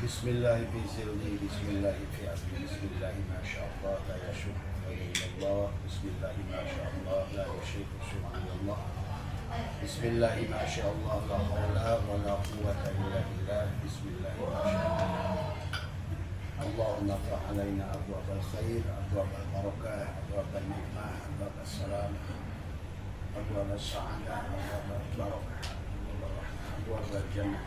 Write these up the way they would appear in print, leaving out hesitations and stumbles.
Bismillahi fi silni, bismillahi fi abdi, bismillahi masyaallah, la yashukku illallah, bismillahi masyaallah, la yashukku subhanallah, bismillahi masyaallah, la hawla wa la quwwata illa billah, bismillahi masyaallah. Allahumma ftah alaina abwaab al-khair, abwaab al-barakah, abwaab al-nikmah, abwaab al-salam, abwaab al-sa'adah, abwaab al-barakah, abwaab al-jannah.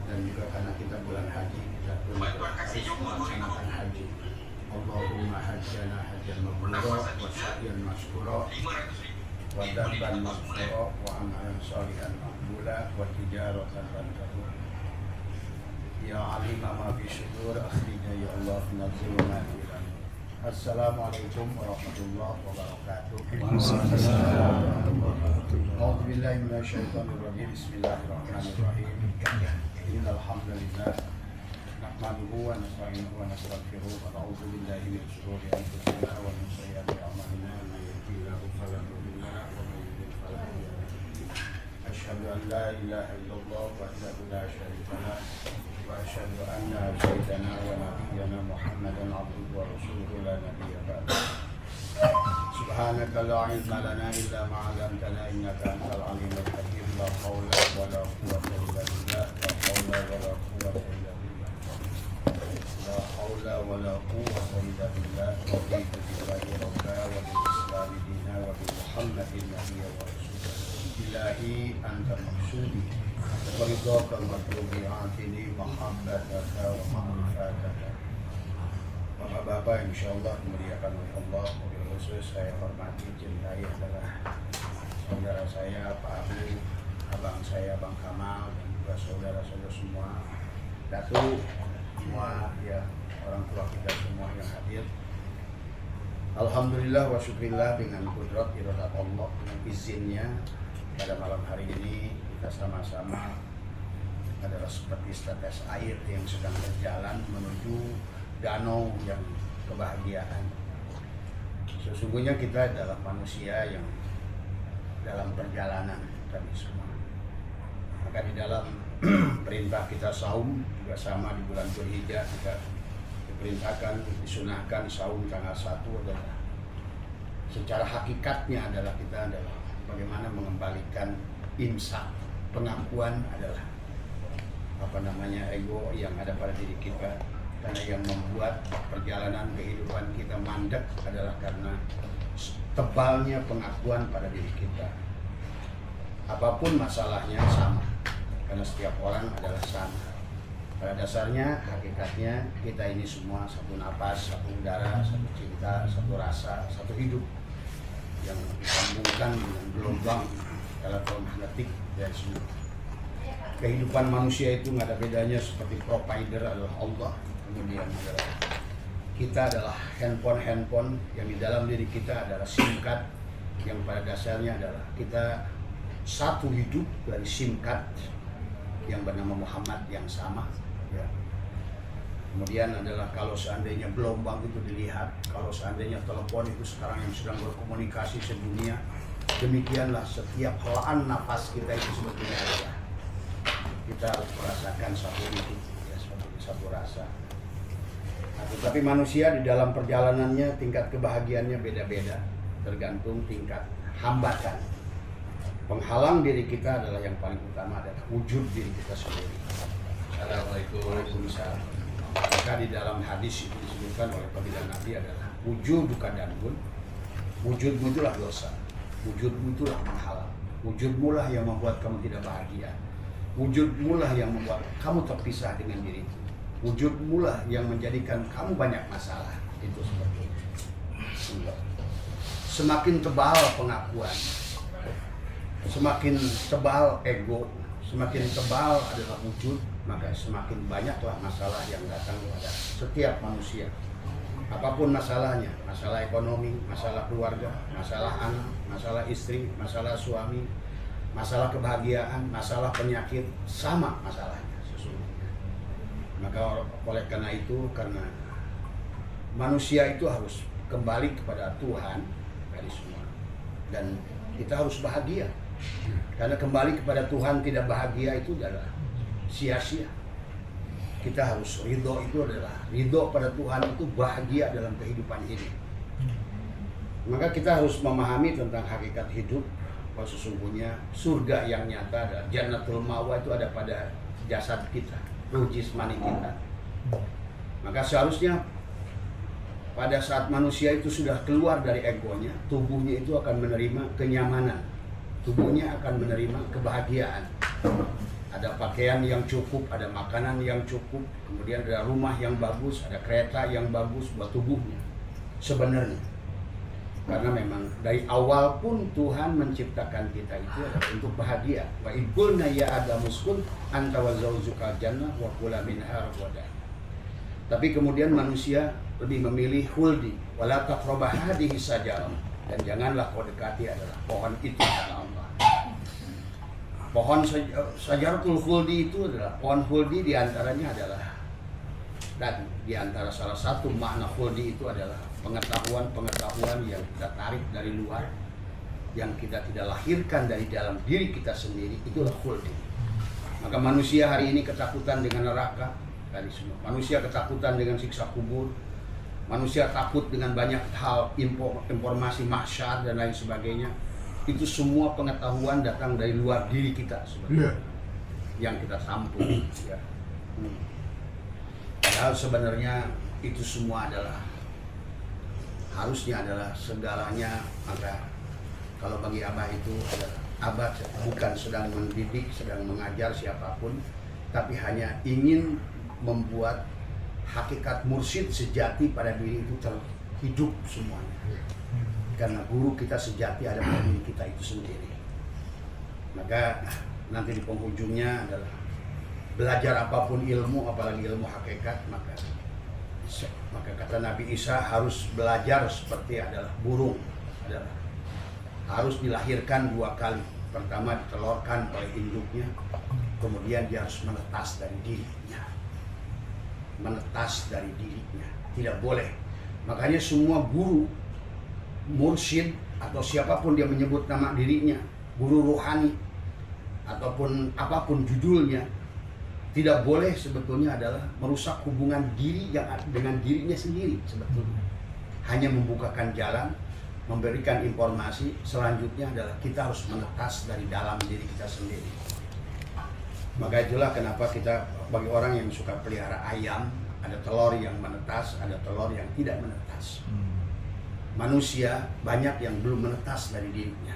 Dan juga karena kita bulan haji, kita pun harus melaksanakan haji. Allahumma hajjana hajjan mabrura wa sa'yan masykura wa damban maghfura wa amalan shalihan maqbula wa tijaratan lan tabur. Ya alima ma fi sudur akhrijna ya Allah min adh-dhulumati ila nur. Assalamualaikum warahmatullahi wabarakatuh. A'udzu billahi minasyaitonir rajim. Bismillahirrahmanirrahim. Innal hamdalillah nahmaduhu wa nasta'inuhu wa nastaghfiruh wa na'udzu billahi min shururi anfusina wa min sayyiati a'malina may yahdihillahu fala mudilla lahu wa may yudlil fala hadiya lahu. Asyhadu an la ilaha illallah wahdahu la syarika lah wa asyhadu anna sayyidana wa nabiyyana Muhammadan abduhu wa rasuluhu la nabiyya ba'dahu. Subhanaka la ilma lana illa ma 'allamtana innaka antal alimul hakim. La haula wa la quwwata illa billah. La haula wa la quwwata illa billah. La haula wa la quwwata illa billah. Raditu billahi rabba wa bil islami dina wa bi Muhammadin nabiyya wa rasulah. Ilahi anta maqsudi wa ridhaka matlubi atini mahabbataka wa ma'rifataka. Bapak-bapak insyaallah dimuliakan oleh Allah. Khusus saya hormati, cintai adalah saudara saya Pak Abu, abang saya Bang Kamal, dan juga saudara-saudara semua, Datuk semua, ya orang tua kita semua yang hadir. Alhamdulillah wa syukrillah dengan kudrat iradat Allah, dengan izinnya pada malam hari ini kita sama-sama adalah seperti setetes air yang sedang berjalan menuju danau yang kebahagiaan. Sesungguhnya kita adalah manusia yang dalam perjalanan kami semua. Maka di dalam perintah kita saum juga sama di bulan Dzulhijjah kita diperintahkan, disunahkan saum tanggal 1 adalah secara hakikatnya adalah kita adalah bagaimana mengembalikan imsak. Pengakuan adalah ego yang ada pada diri kita. Karena yang membuat perjalanan kehidupan kita mandek adalah karena tebalnya pengakuan pada diri kita. Apapun masalahnya sama, karena setiap orang adalah sama. Pada dasarnya, hakikatnya kita ini semua satu napas, satu udara, satu cinta, satu rasa, satu hidup yang disambungkan dengan gelombang elektromagnetik dan semua. Kehidupan manusia itu nggak ada bedanya, seperti provider adalah Allah. Kemudian kita adalah handphone yang di dalam diri kita adalah SIM card yang pada dasarnya adalah kita satu hidup dari SIM card yang bernama Muhammad yang sama, ya. Kemudian adalah kalau seandainya gelombang itu dilihat, kalau seandainya telepon itu sekarang yang sedang berkomunikasi sedunia, demikianlah setiap helaan nafas kita itu sebetulnya adalah kita harus merasakan satu hidup, ya, satu rasa. Tetapi manusia di dalam perjalanannya tingkat kebahagiaannya beda-beda, tergantung tingkat hambatan. Penghalang diri kita adalah yang paling utama adalah wujud diri kita sendiri. Assalamualaikum warahmatullahi wabarakatuh. Maka di dalam hadis itu disebutkan oleh panggilan Nabi adalah wujuduka danbun, wujudmu itulah dosa, wujudmu itulah penghalang, wujudmu lah yang membuat kamu tidak bahagia, wujudmu lah yang membuat kamu terpisah dengan dirimu. Wujudmu lah yang menjadikan kamu banyak masalah. Itu seperti itu. Semakin tebal pengakuan, semakin tebal ego, semakin tebal adalah wujud, maka semakin banyaklah masalah yang datang kepada setiap manusia. Apapun masalahnya, masalah ekonomi, masalah keluarga, masalah anak, masalah istri, masalah suami, masalah kebahagiaan, masalah penyakit, sama masalahnya. Maka oleh karena itu, karena manusia itu harus kembali kepada Tuhan dari semua, dan kita harus bahagia. Karena kembali kepada Tuhan tidak bahagia itu adalah sia-sia. Kita harus ridho, itu adalah ridho pada Tuhan itu bahagia dalam kehidupan ini. Maka kita harus memahami tentang hakikat hidup, bahwa sesungguhnya surga yang nyata adalah Jannatul Ma'wa itu ada pada jasad kita, ruh jismani kita. Maka seharusnya pada saat manusia itu sudah keluar dari egonya, tubuhnya itu akan menerima kenyamanan, tubuhnya akan menerima kebahagiaan. Ada pakaian yang cukup, ada makanan yang cukup, kemudian ada rumah yang bagus, ada kereta yang bagus buat tubuhnya. Sebenarnya, karena memang dari awal pun Tuhan menciptakan kita itu adalah untuk bahagia. Wa iqulna ya Adamu uskun anta wa zawjukal jannah wa kula minha ragadan. Tapi kemudian manusia lebih memilih khuldi, wala taqrabah hadhihi sajarah, dan janganlah kau dekati adalah pohon itu kata Allah. Pohon Sajaratul Khuldi itu adalah pohon khuldi, diantaranya adalah tadi, diantara salah satu makna khuldi itu adalah pengetahuan yang kita tarik dari luar, yang kita tidak lahirkan dari dalam diri kita sendiri, itulah khuldi. Maka manusia hari ini ketakutan dengan neraka, tadi semua. Manusia ketakutan dengan siksa kubur, manusia takut dengan banyak hal, informasi mahsyar dan lain sebagainya. Itu semua pengetahuan datang dari luar diri kita sebenarnya, yang kita tampung. Ya. Padahal sebenarnya itu semua adalah harusnya adalah segalanya. Maka kalau bagi Abah itu adalah Abah bukan sedang mendidik, sedang mengajar siapapun, tapi hanya ingin membuat hakikat mursyid sejati pada diri itu terhidup semuanya. Karena guru kita sejati ada pada diri kita itu sendiri. Maka nanti di penghujungnya adalah belajar apapun ilmu, apalagi ilmu hakikat, maka kata Nabi Isa harus belajar seperti adalah burung, adalah harus dilahirkan 2 kali. Pertama ditelurkan oleh induknya, kemudian dia harus menetas dari dirinya. Menetas dari dirinya, tidak boleh. Makanya semua guru, mursyid atau siapapun dia menyebut nama dirinya, guru rohani ataupun apapun judulnya, tidak boleh sebetulnya adalah merusak hubungan diri yang dengan dirinya sendiri sebetulnya. Hanya membukakan jalan, memberikan informasi. Selanjutnya adalah kita harus menetas dari dalam diri kita sendiri. Maka itulah kenapa kita, bagi orang yang suka pelihara ayam, ada telur yang menetas, ada telur yang tidak menetas. Manusia banyak yang belum menetas dari dirinya,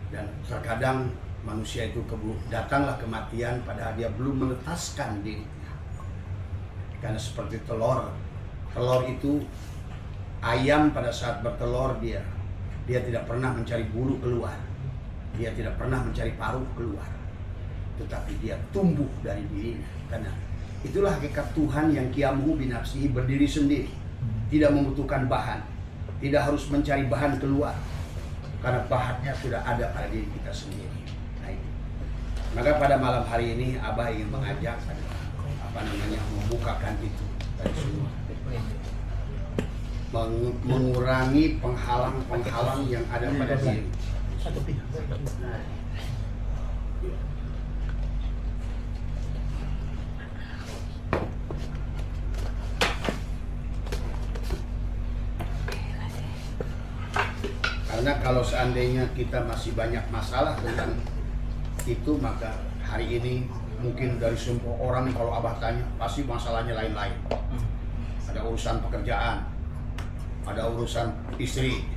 dan terkadang manusia itu datanglah kematian padahal dia belum menetaskan dirinya. Karena seperti telur itu, ayam pada saat bertelur dia tidak pernah mencari bulu keluar, dia tidak pernah mencari paruh keluar, tetapi dia tumbuh dari dirinya. Karena itulah hakikat Tuhan yang qiyamuhu binafsihi, berdiri sendiri, tidak membutuhkan bahan. Tidak harus mencari bahan keluar, karena bahannya sudah ada pada diri kita sendiri. Nah, maka pada malam hari ini Abah ingin mengajak membukakan itu dari semua, mengurangi penghalang-penghalang yang ada pada diri. Karena kalau seandainya kita masih banyak masalah tentang itu, maka hari ini mungkin dari semua orang kalau Abah tanya pasti masalahnya lain-lain. Ada urusan pekerjaan, ada urusan istri,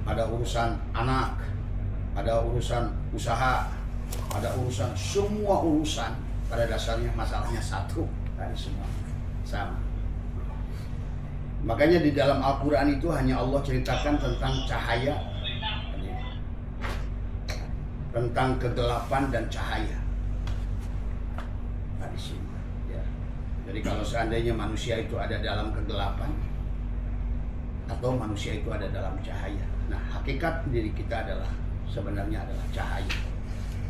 ada urusan anak, ada urusan usaha, ada urusan, semua urusan pada dasarnya masalahnya satu, dari semua sama. Makanya di dalam Al-Quran itu hanya Allah ceritakan tentang cahaya, tentang kegelapan dan cahaya. Nah, di sini, ya. Jadi kalau seandainya manusia itu ada dalam kegelapan atau manusia itu ada dalam cahaya, nah hakikat diri kita adalah sebenarnya adalah cahaya.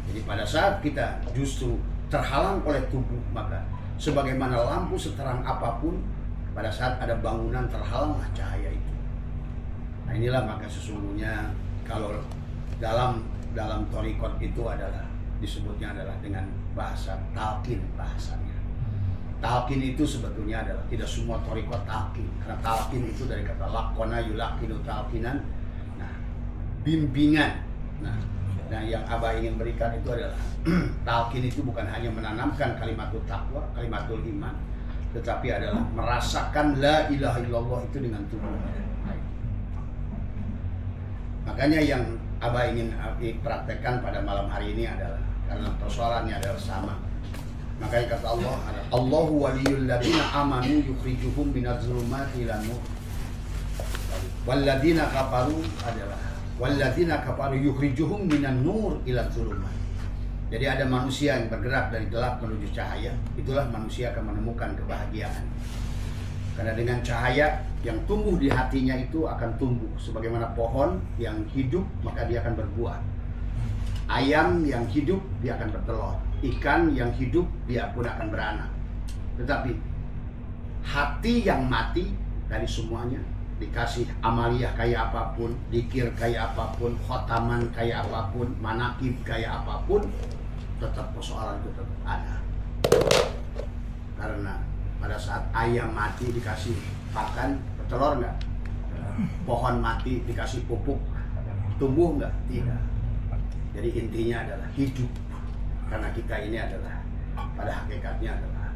Jadi pada saat kita justru terhalang oleh tubuh, maka sebagaimana lampu seterang apapun, pada saat ada bangunan terhalanglah cahaya itu. Nah inilah maka sesungguhnya kalau dalam dalam thariqat itu adalah disebutnya adalah dengan bahasa talqin bahasanya. Talqin itu sebetulnya adalah tidak semua thariqat talqin, karena talqin itu dari kata laqana yulaqinu talqinan. Nah, bimbingan. Nah, yang Abah ingin berikan itu adalah talqin itu bukan hanya menanamkan kalimatul taqwa, kalimatul iman, tetapi adalah merasakan la ilaha illallah itu dengan tubuhnya. Makanya yang Abah ingin praktekkan pada malam hari ini adalah, karena persoalannya adalah sama. Makanya kata Allah, Allahu waliyul ladzina amanu yukhrijuhum minadz zulumati ilan nur. Walladzina kafaru adalah walladzina kafaru yukhrijuhum minan nur ilaz zulumat. Jadi ada manusia yang bergerak dari gelap menuju cahaya, itulah manusia akan menemukan kebahagiaan. Karena dengan cahaya yang tumbuh di hatinya itu akan tumbuh sebagaimana pohon yang hidup, maka dia akan berbuah. Ayam yang hidup dia akan bertelur, ikan yang hidup dia pun akan beranak. Tetapi hati yang mati dari semuanya, dikasih amaliyah kayak apapun, dikir kayak apapun, khotaman kayak apapun, manakib kayak apapun, tetap persoalan itu tetap ada. Karena pada saat ayam mati dikasih pakan, bertelur nggak? Pohon mati dikasih pupuk, tumbuh nggak? Tidak. Jadi intinya adalah hidup. Karena kita ini adalah pada hakikatnya adalah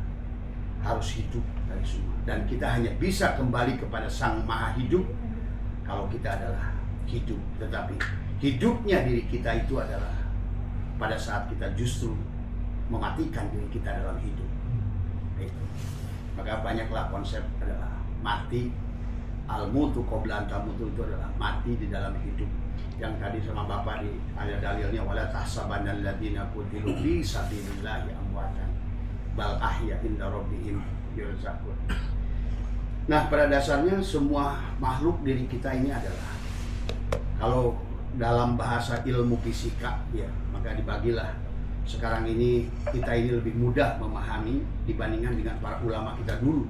harus hidup dari semua. Dan kita hanya bisa kembali kepada Sang Maha Hidup kalau kita adalah hidup. Tetapi hidupnya diri kita itu adalah pada saat kita justru mematikan diri kita dalam hidup. Itu. Maka banyaklah konsep adalah mati, al-mutu qabla an tamutu, itu adalah mati di dalam hidup. Yang tadi sama Bapak ada dalilnya, wala tahsabanna alladziina qutilu fi sabilillahi amwatan bal ahya inda rabbihim yurzaqun. Nah, pada dasarnya semua makhluk diri kita ini adalah, kalau dalam bahasa ilmu fisika ya, maka dibagilah. Sekarang ini kita ini lebih mudah memahami dibandingkan dengan para ulama kita dulu.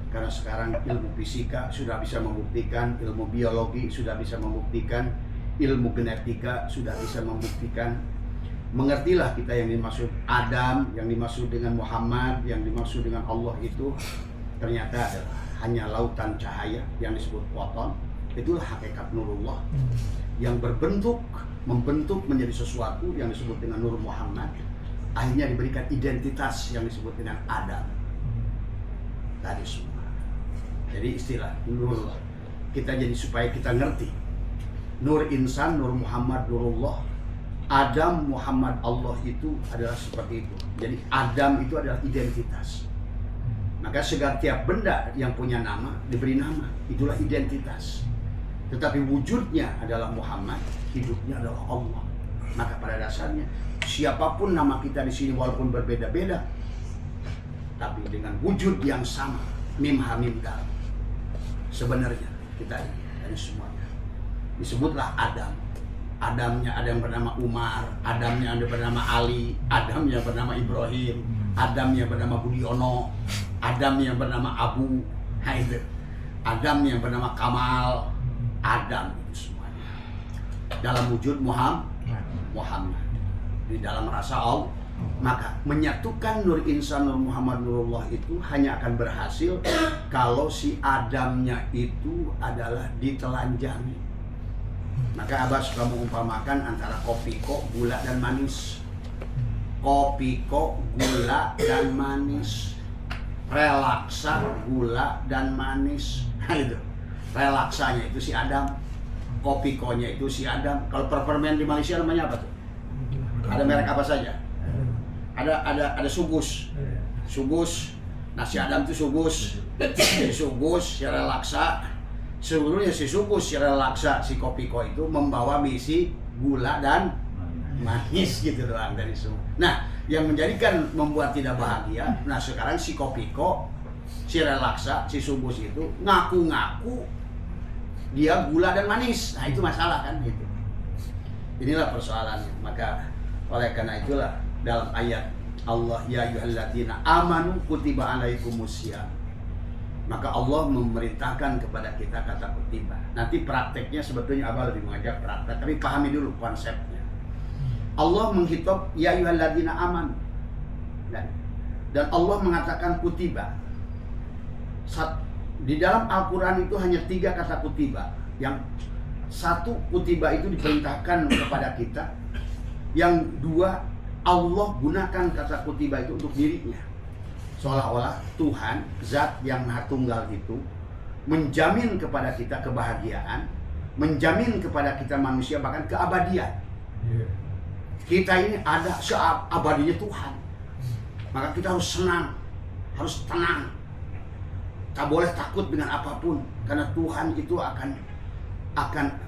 Karena sekarang ilmu fisika sudah bisa membuktikan, ilmu biologi sudah bisa membuktikan, ilmu genetika sudah bisa membuktikan. Mengertilah kita yang dimaksud Adam, yang dimaksud dengan Muhammad, yang dimaksud dengan Allah itu ternyata adalah hanya lautan cahaya yang disebut foton. Itulah hakikat nurullah yang membentuk menjadi sesuatu yang disebut dengan Nur Muhammad, akhirnya diberikan identitas yang disebut dengan Adam. Tadi semua. Jadi istilah Nur kita jadi supaya kita ngerti. Nur insan, Nur Muhammad, Nurullah, Adam, Muhammad, Allah itu adalah seperti itu. Jadi Adam itu adalah identitas. Maka setiap benda yang punya nama diberi nama, itulah identitas. Tetapi wujudnya adalah Muhammad, hidupnya adalah Allah. Maka pada dasarnya siapapun nama kita di sini walaupun berbeda-beda, tapi dengan wujud yang sama, mim ha mim dal. Sebenarnya kita ini dari semuanya disebutlah Adam. Adamnya ada yang bernama Umar, Adamnya ada yang bernama Ali, Adamnya bernama Ibrahim, Adamnya bernama Budiono, Adamnya bernama Abu, Adamnya bernama Kamal. Adam itu semuanya dalam wujud Muhammad di dalam rasa Allah. Maka menyatukan Nur Insan, Nur Muhammad, Nurullah itu hanya akan berhasil kalau si Adamnya itu adalah ditelanjangi. Maka Abah suka mengumpamakan antara kopiko, gula dan manis. Kopiko, gula dan manis. Relaksa, gula dan manis. Nah itu. Relaksanya itu si Adam, kopikonya itu si Adam. Kalau permen di Malaysia namanya apa tuh? Ada merek apa saja? Ada Sugus. Nah si Adam itu Sugus. Si Sugus, si relaksa. Seluruhnya si Sugus, si relaksa, si kopiko itu membawa misi gula dan manis gitu doang dari semua. Nah yang menjadikan membuat tidak bahagia. Nah sekarang si kopiko, si relaksa, si Sugus itu ngaku-ngaku dia gula dan manis. Nah itu masalah kan gitu. Inilah persoalannya. Maka oleh karena itulah dalam ayat Allah, ya ayyuhalladzina amanu kutiba alaikumusiyam, maka Allah memerintahkan kepada kita kata kutiba. Nanti prakteknya sebetulnya Abah lebih mengajak praktek, tapi pahami dulu konsepnya. Allah menghitop ya ayyuhalladzina amanu. Dan Allah mengatakan kutiba. Di dalam Al-Quran itu hanya 3 kata kutiba. Yang satu, kutiba itu diperintahkan kepada kita. Yang 2, Allah gunakan kata kutiba itu untuk dirinya. Seolah-olah Tuhan, zat yang Maha Tunggal itu menjamin kepada kita kebahagiaan, menjamin kepada kita manusia bahkan keabadian. Kita ini ada seabadinya Tuhan. Maka kita harus senang, harus tenang. Tak boleh takut dengan apapun, karena Tuhan itu akan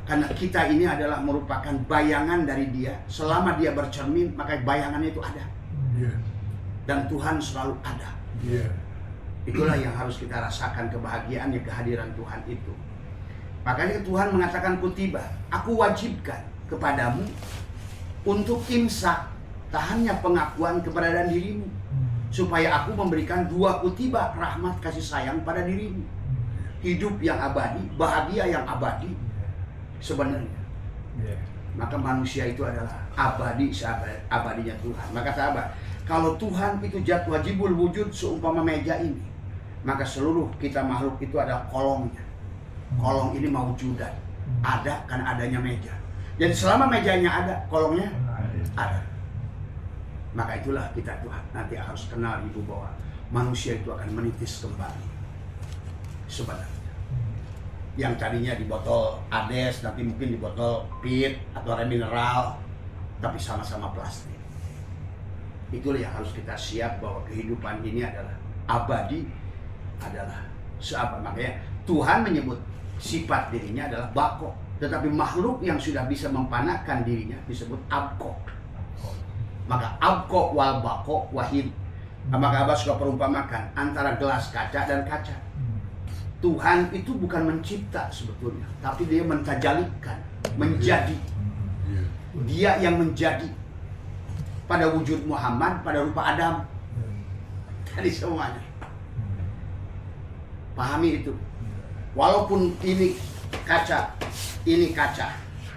karena kita ini adalah merupakan bayangan dari Dia. Selama Dia bercermin, maka bayangannya itu ada. Dan Tuhan selalu ada. Itulah yang harus kita rasakan, kebahagiaannya kehadiran Tuhan itu. Makanya Tuhan mengatakan kutiba, aku wajibkan kepadamu untuk imsak, tahannya pengakuan keberadaan dirimu, supaya aku memberikan 2 kutiba rahmat kasih sayang pada dirimu. Hidup yang abadi, bahagia yang abadi sebenarnya. Maka manusia itu adalah abadi abadinya Tuhan. Maka sahabat, kalau Tuhan itu wajibul wujud seumpama meja ini, maka seluruh kita makhluk itu ada kolongnya. Kolong ini maujudan, ada kan adanya meja. Jadi selama mejanya ada, kolongnya ada. Maka itulah kita Tuhan nanti harus kenal Ibu bahwa manusia itu akan menitis kembali sebenarnya. Yang tadinya di botol Ades, nanti mungkin di botol Pit atau air mineral, tapi sama-sama plastik. Itulah yang harus kita siap bahwa kehidupan ini adalah abadi, adalah seabadi. Makanya Tuhan menyebut sifat dirinya adalah bako, tetapi makhluk yang sudah bisa mempanahkan dirinya disebut abko. Maka abko wal bako wahid. Maka Abah suka perumpamakan antara gelas kaca dan kaca. Tuhan itu bukan mencipta sebetulnya, tapi Dia mentajalikan, menjadi. Dia yang menjadi pada wujud Muhammad, pada rupa Adam. Jadi semuanya. Pahami itu. Walaupun ini kaca, ini kaca.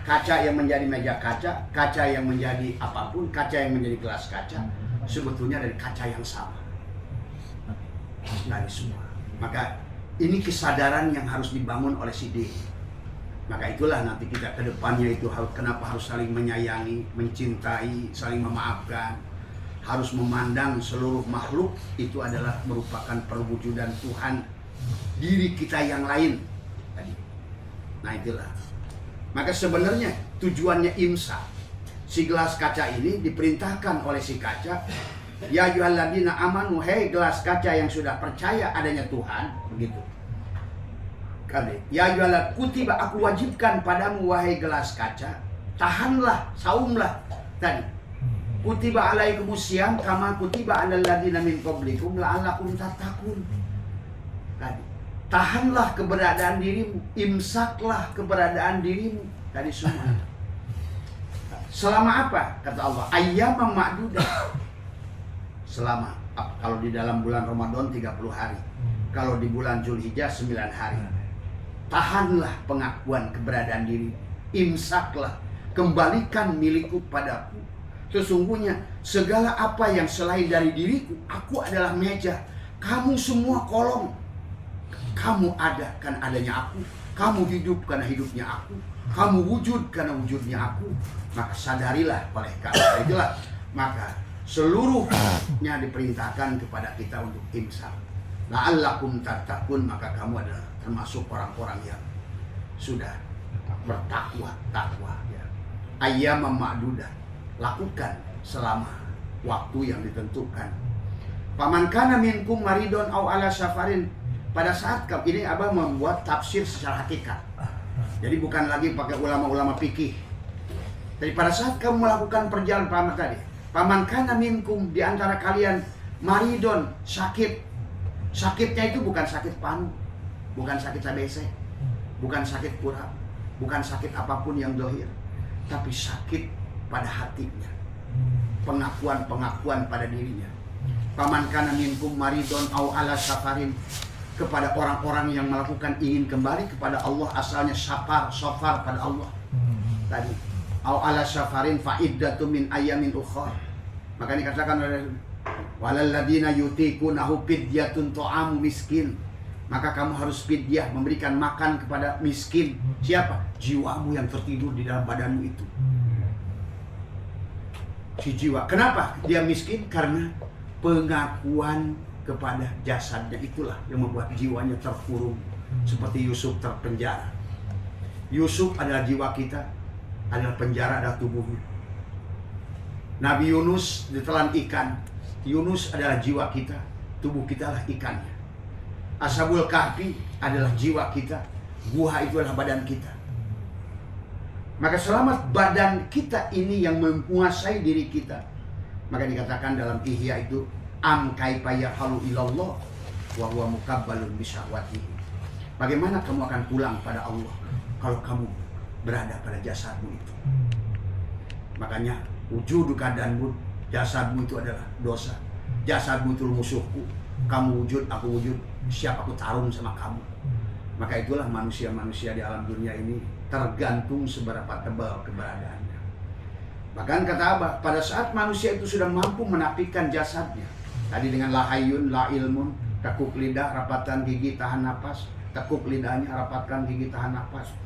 Kaca yang menjadi meja kaca, kaca yang menjadi apapun, kaca yang menjadi gelas kaca, sebetulnya dari kaca yang sama. Dari semua. Maka ini kesadaran yang harus dibangun oleh si diri. Maka itulah nanti kita ke depannya itu kenapa harus saling menyayangi, mencintai, saling memaafkan. Harus memandang seluruh makhluk itu adalah merupakan perwujudan Tuhan, diri kita yang lain. Nah itulah. Maka sebenarnya tujuannya imsak. Si gelas kaca ini diperintahkan oleh si kaca, ya ayyuhalladzina amanu, hei gelas kaca yang sudah percaya adanya Tuhan, begitu. Ya ayyuhalladzina kutiba, aku wajibkan padamu wahai gelas kaca, tahanlah, saumlah tadi. Kutiba alaikumus syiyam kama kutiba alal ladzina min qablikum la'allakum tattaqun. Tadi. Tahanlah keberadaan dirimu, imsaklah keberadaan dirimu. Tadi semua. Selama apa? Kata Allah, ayyamam ma'dudah. Selama, kalau di dalam bulan Ramadan 30 hari. Kalau di bulan Zulhijjah 9 hari. Tahanlah pengakuan keberadaan diri. Imsaklah, kembalikan milikku padaku. Sesungguhnya segala apa yang selain dari diriku, aku adalah meja. Kamu semua kolong. Kamu ada karena adanya aku, kamu hidup karena hidupnya aku, kamu wujud karena wujudnya aku. Maka sadarilah oleh karena itulah, maka seluruhnya diperintahkan kepada kita untuk imsak. La'allakum tattaqun, maka kamu adalah termasuk orang-orang yang sudah bertakwa, ya. Ayyamam ma'dudah, lakukan selama waktu yang ditentukan. Paman kana minkum maridon au ala safarin. Pada saat ini Abah membuat tafsir secara hakikat. Jadi bukan lagi pakai ulama-ulama fikih. Jadi pada saat kamu melakukan perjalanan paman tadi, paman kana minkum, di antara kalian maridon, sakit. Sakitnya itu bukan sakit paru, bukan sakit TBC, bukan sakit kurap, bukan sakit apapun yang dohir, tapi sakit pada hatinya. Pengakuan-pengakuan pada dirinya. Paman kana minkum maridon au ala safarin, kepada orang-orang yang melakukan ingin kembali kepada Allah, asalnya safar pada Allah tadi. au ala safarin fa iddatu min ayamin ukhra. Maka dikatakan oleh walal ladina yutiqunahu fidyatun ta'amu miskin. Maka kamu harus fidyah, memberikan makan kepada miskin. Siapa? Jiwamu yang tertidur di dalam badanmu itu. Si jiwa. Kenapa dia miskin? Karena pengakuan kepada jasadnya itulah yang membuat jiwanya terkurung. Seperti Yusuf terpenjara. Yusuf adalah jiwa kita, adalah penjara, adalah tubuhnya. Nabi Yunus ditelan ikan. Yunus adalah jiwa kita, tubuh kita adalah ikannya. Ashabul Kahfi adalah jiwa kita, gua itu adalah badan kita. Maka selama badan kita ini yang menguasai diri kita, maka dikatakan dalam Ihya itu am kaifa yahalu ilallah wa huwa mukabbalun bisyahwatihi. Bagaimana kamu akan pulang pada Allah kalau kamu berada pada jasadmu itu? Makanya wujuduka dan jasadmu itu adalah dosa. Jasadmu itu musuhku. Kamu wujud, aku wujud. Siap aku tarung sama kamu. Maka itulah manusia-manusia di alam dunia ini tergantung seberapa tebal keberadaannya. Bahkan kata Abah, pada saat manusia itu sudah mampu menafikan jasadnya, tadi dengan la hayyun, la ilmun, tekuk lidah, rapatkan gigi, tahan napas. Tekuk lidahnya, rapatkan gigi, tahan napas.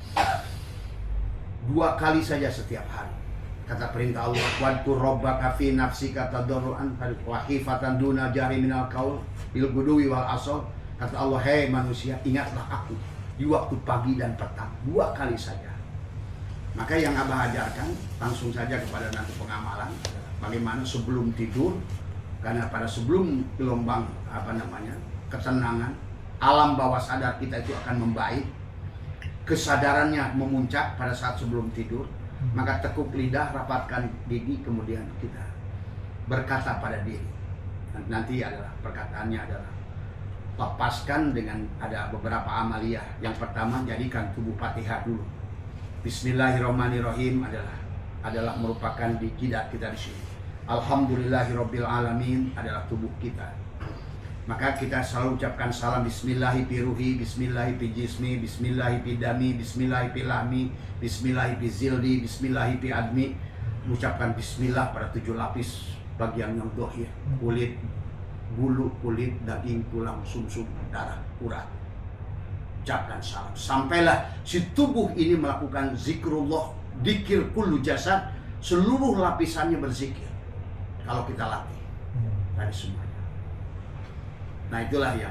2 kali saja setiap hari. Kata perintah Allah, wadkur rabbaka fi nafsika tadarruan wa khifatan duna jari minal qaul bil guduwi wal asal. Kata Allah, hei manusia, ingatlah aku di waktu pagi dan petang 2 kali saja. Maka yang Abah ajarkan langsung saja kepada nanti pengamalan bagaimana sebelum tidur, karena pada sebelum gelombang ketenangan, alam bawah sadar kita itu akan membaik, kesadarannya memuncak pada saat sebelum tidur. Maka tekuk lidah, rapatkan gigi, kemudian kita berkata pada diri. Nanti adalah perkataannya adalah lepaskan dengan ada beberapa amaliyah. Yang pertama, jadikan tubuh Fatihah dulu. Bismillahirrahmanirrahim adalah merupakan di jidat kita di sini. Alhamdulillahirabbil alamin adalah tubuh kita. Maka kita selalu ucapkan salam bismillahi fi ruhi, bismillahi fi jismi, bismillahi fi dami, bismillahi fi lahmi, bismillahi fi zildi, bismillahi fi admi. Mengucapkan bismillah pada 7 lapis bagian yang dohir, kulit, bulu, kulit, daging, tulang, sumsum, darah, urat. Ucapkan salam. Sampailah si tubuh ini melakukan zikrullah, dikir kullu jasad, seluruh lapisannya berzikir. Kalau kita latih dari semuanya. Nah itulah yang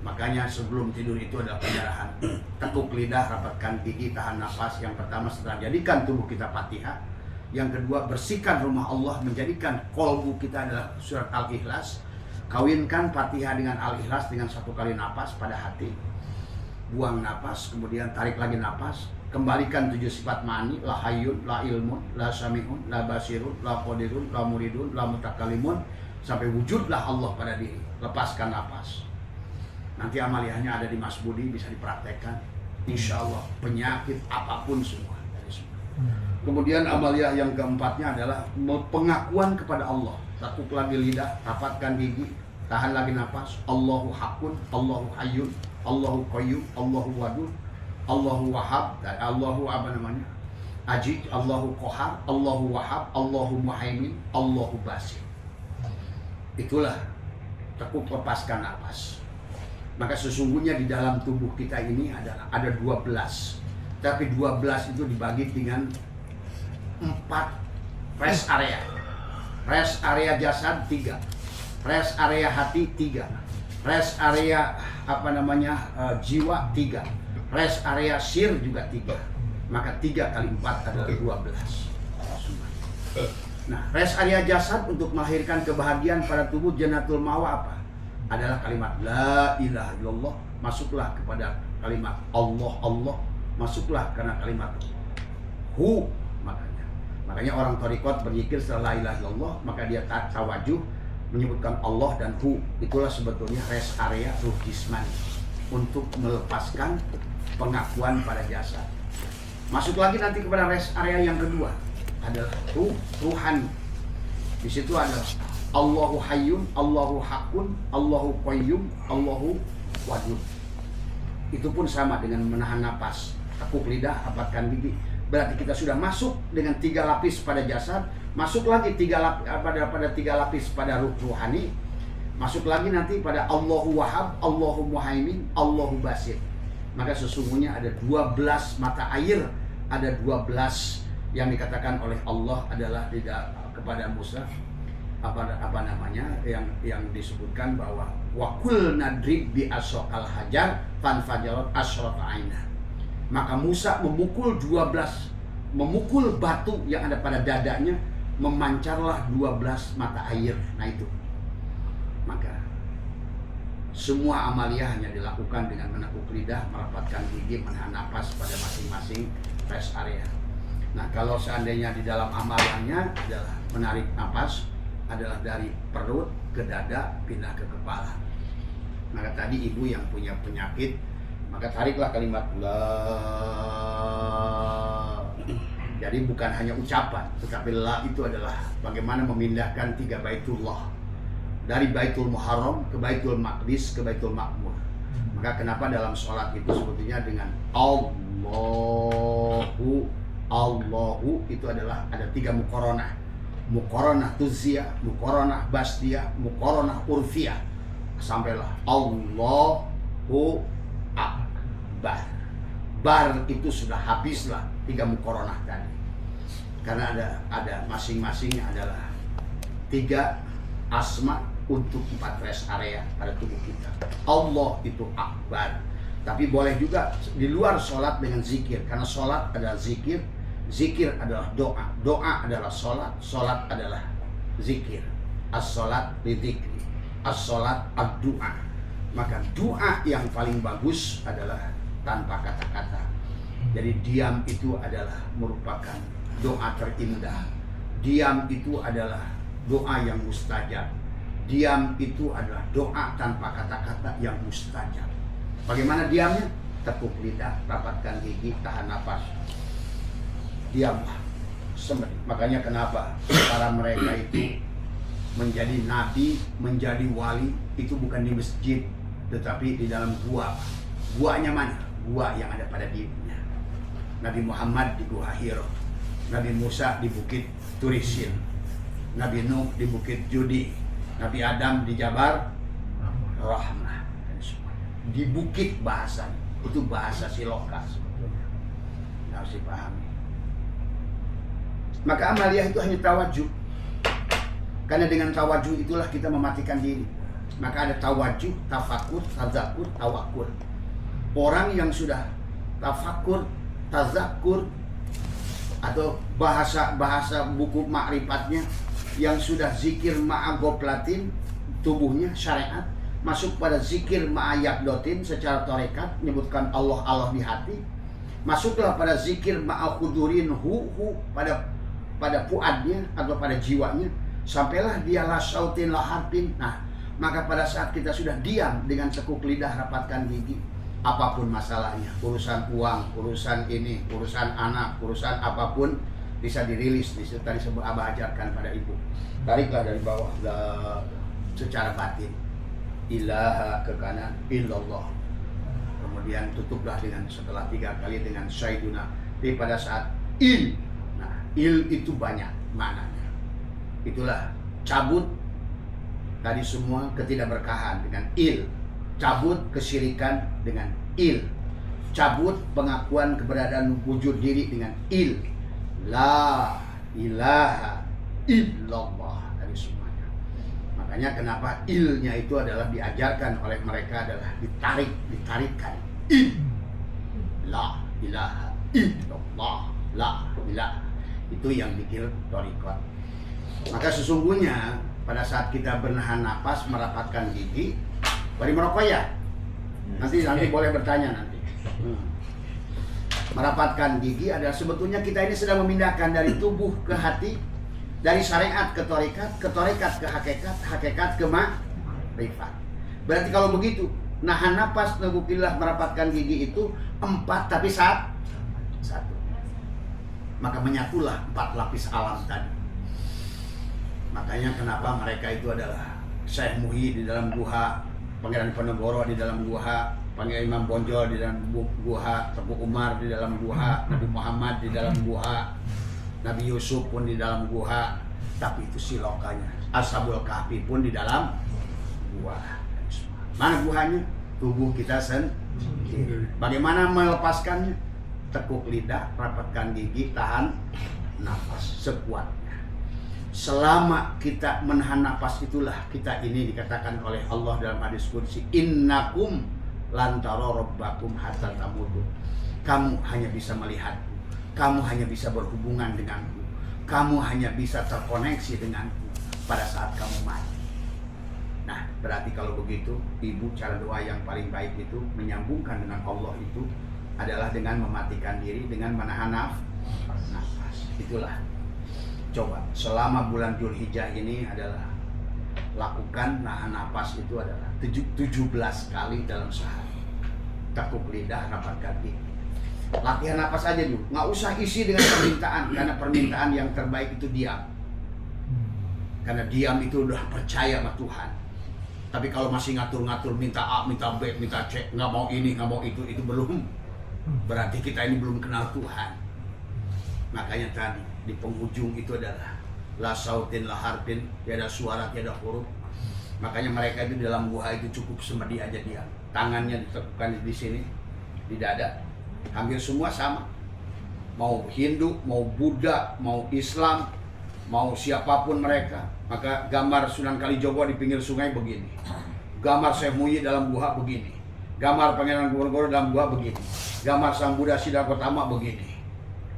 makanya sebelum tidur itu adalah penjarahan. Tekuk lidah, rapatkan gigi, tahan nafas. Yang pertama setelah jadikan tubuh kita Fatihah. Yang kedua, bersihkan rumah Allah, menjadikan kolbu kita adalah surat Al-Ikhlas. Kawinkan Fatihah dengan Al-Ikhlas dengan 1 kali nafas pada hati. Buang nafas, kemudian tarik lagi nafas. Kembalikan 7 sifat ma'ani, la hayyun, la ilmun, la sami'un, la basirun, la qadirun, la muridun, la mutakalimun, sampai wujudlah Allah pada diri. Lepaskan nafas. Nanti amaliyahnya ada di Mas Budi, bisa dipraktekkan. Insya Allah penyakit apapun semua dari semua. Kemudian amaliyah yang keempatnya adalah pengakuan kepada Allah. Tekuk lagi lidah, rapatkan gigi, tahan lagi nafas. Allahu hakun, Allahu hayyun, Allahu qayyum, Allahu wadud, Allahu wahab, Allahu ajid, Allahu qahar, Allahu wahab, Allahu muhaimin, Allahu basir. Itulah tekuk lepaskan nafas. Maka sesungguhnya di dalam tubuh kita ini ada 12. Tapi 12 itu dibagi dengan 4 rest area. Rest area jasad 3. Rest area hati 3. Rest area jiwa 3. Rest area sir juga 3. Maka 3 kali 4 adalah 12. Nah, rest area jasad untuk melahirkan kebahagiaan pada tubuh jannatul mawa apa? Adalah kalimat la ilaha illallah. Masuklah kepada kalimat Allah, Allah. Masuklah karena kalimat hu. Makanya orang thariqat berzikir setelah la ilaha illallah, maka dia tawajuh menyebutkan Allah dan hu. Itulah sebetulnya rest area ruh jismani untuk melepaskan pengakuan pada jasad. Masuk lagi nanti kepada rest area yang kedua adalah ruhani. Di situ ada Allahu hayyun, Allahu hakun, Allahu qayyum, Allahu wadud. Itu pun sama dengan menahan napas, tekuk lidah, rapatkan gigi. berarti kita sudah masuk dengan 3 lapis pada jasad, masuk lagi 3 lapis pada 3 lapis pada ruh ruhani, masuk lagi nanti pada Allahu Wahhab, Allahu Muhaimin, Allahu Basir. Maka sesungguhnya ada 12 mata air, ada 12 yang dikatakan oleh Allah adalah tidak kepada Musa apa namanya yang disebutkan bahwa wakul nadrib bi asokal hajar fanfajarat asyrata aina. Maka Musa memukul batu yang ada pada dadanya, memancarlah 12 mata air. Nah itu. Maka semua amaliyah hanya dilakukan dengan menekuk lidah, merapatkan gigi, menahan napas pada masing-masing rest area. Nah kalau seandainya di dalam amalannya adalah menarik napas, adalah dari perut ke dada pindah ke kepala. Maka tadi ibu yang punya penyakit, maka tariklah kalimat la. Jadi bukan hanya ucapan, tetapi la itu adalah bagaimana memindahkan 3 baitullah. Dari Baitul Muharram ke Baitul Maqdis ke Baitul Makmur. Maka kenapa dalam sholat itu sebetulnya dengan Allahu itu adalah ada 3 muqaranah. Muqaranah tuziyah, muqaranah basdiyah, muqaranah urfiyah. Sampailah Allahu Akbar. Bar itu sudah habislah 3 muqaranah tadi. Karena ada masing-masingnya adalah 3 asma untuk 4 rest area pada tubuh kita. Allah itu akbar. Tapi boleh juga di luar sholat dengan zikir. Karena sholat adalah zikir, zikir adalah doa, doa adalah sholat, sholat adalah zikir. As-sholat lidzikri, as-sholat ad-du'a. Maka doa yang paling bagus adalah tanpa kata-kata. Jadi diam itu adalah merupakan doa terindah. Diam itu adalah doa yang mustajab. Diam itu adalah doa tanpa kata-kata yang mustajab. Bagaimana diamnya? Tekuk lidah, rapatkan gigi, tahan nafas. Diamlah. Makanya kenapa para mereka itu menjadi nabi, menjadi wali itu bukan di masjid, tetapi di dalam gua. Guanya mana? Gua yang ada pada dirinya. Nabi Muhammad di Gua Hiro, Nabi Musa di Bukit Turisin, Nabi Nuh di Bukit Judi, Nabi Adam di Jabar Rahmah. Di bukit bahasa itu bahasa siloka sebetulnya, harus dipahami. Maka amaliyah itu hanya tawajuh, karena dengan tawajuh itulah kita mematikan diri. Maka ada tawajuh, tafakur, tazakur, tawakur. Orang yang sudah tafakur, tazakur, atau bahasa buku ma'rifatnya yang sudah zikir ma'agoplatin tubuhnya syariat, masuk pada zikir ma'ayakdotin secara torekat, menyebutkan Allah di hati, masuklah pada zikir ma'akhudurin pada puadnya atau pada jiwanya, sampailah dia la syautin la harfin. Nah, maka pada saat kita sudah diam dengan tekuk lidah, rapatkan gigi, apapun masalahnya, urusan uang, urusan ini, urusan anak, urusan apapun, bisa dirilis. Di situ tadi Abah ajarkan pada ibu, tariklah dari bawah secara batin, ilaha ke kanan, illallah, kemudian tutuplah dengan setelah 3 kali dengan syaiduna. Tapi pada saat il, nah il itu banyak maknanya. Itulah cabut tadi semua ketidakberkahan dengan il, cabut kesyirikan dengan il, cabut pengakuan keberadaan wujud diri dengan il, la ilaha illallah dari semuanya. Makanya kenapa ilnya itu adalah diajarkan oleh mereka adalah ditarikkan il, la ilaha illallah, la ilaha, itu yang dikir thariqat. Maka sesungguhnya pada saat kita bernahan napas, merapatkan gigi, bari merokok ya. Nanti boleh bertanya nanti. Merapatkan gigi adalah sebetulnya kita ini sedang memindahkan dari tubuh ke hati, dari syariat ke thariqat ke hakikat, hakikat ke ma'rifat. Berarti kalau begitu, nahan napas, nagukillah, merapatkan gigi itu 4 tapi satu. Maka menyatulah 4 lapis alam tadi. Makanya kenapa mereka itu adalah Syekh Muhi di dalam guha Pangeran Diponegoro di dalam gua, Pangeran Imam Bonjol di dalam gua, Teguh Umar di dalam gua, Nabi Muhammad di dalam gua, Nabi Yusuf pun di dalam gua, tapi itu silokanya. Ashabul Kahfi pun di dalam gua. Mana guanya? Tubuh kita sendiri. Bagaimana melepaskannya? Tekuk lidah, rapatkan gigi, tahan nafas sekuatnya. Selama kita menahan nafas itulah kita ini dikatakan oleh Allah dalam hadis qudsi, innakum lantara rabbakum hatta tamutu. Kamu hanya bisa melihatku, kamu hanya bisa berhubungan denganku, kamu hanya bisa terkoneksi denganku pada saat kamu mati. Nah, berarti kalau begitu, ibu, cara doa yang paling baik itu menyambungkan dengan Allah itu adalah dengan mematikan diri, dengan menahan nafas. Itulah. Coba selama bulan Dzulhijjah ini adalah lakukan nahan nafas itu adalah 17 kali dalam sehari. Tekuk lidah, rapatkan gigi. Latihan nafas aja dulu, nggak usah isi dengan permintaan, karena permintaan yang terbaik itu diam. Karena diam itu udah percaya sama Tuhan. Tapi kalau masih ngatur-ngatur, minta A, minta B, minta C, nggak mau ini, nggak mau itu belum. Berarti kita ini belum kenal Tuhan. Makanya tadi di penghujung itu adalah la sautin la harfin, tiada suara, tiada huruf. Makanya mereka itu dalam gua itu cukup semedi aja dia. Tangannya ditekukkan di sini, di dada. Hampir semua sama. Mau Hindu, mau Buddha, mau Islam, mau siapapun mereka. Maka gambar Sunan Kalijogo di pinggir sungai begini. Gambar Syekh Muhyiddin dalam gua begini. Gambar Pangeran Diponegoro dalam gua begini. Gambar Sang Buddha Siddhartha begini.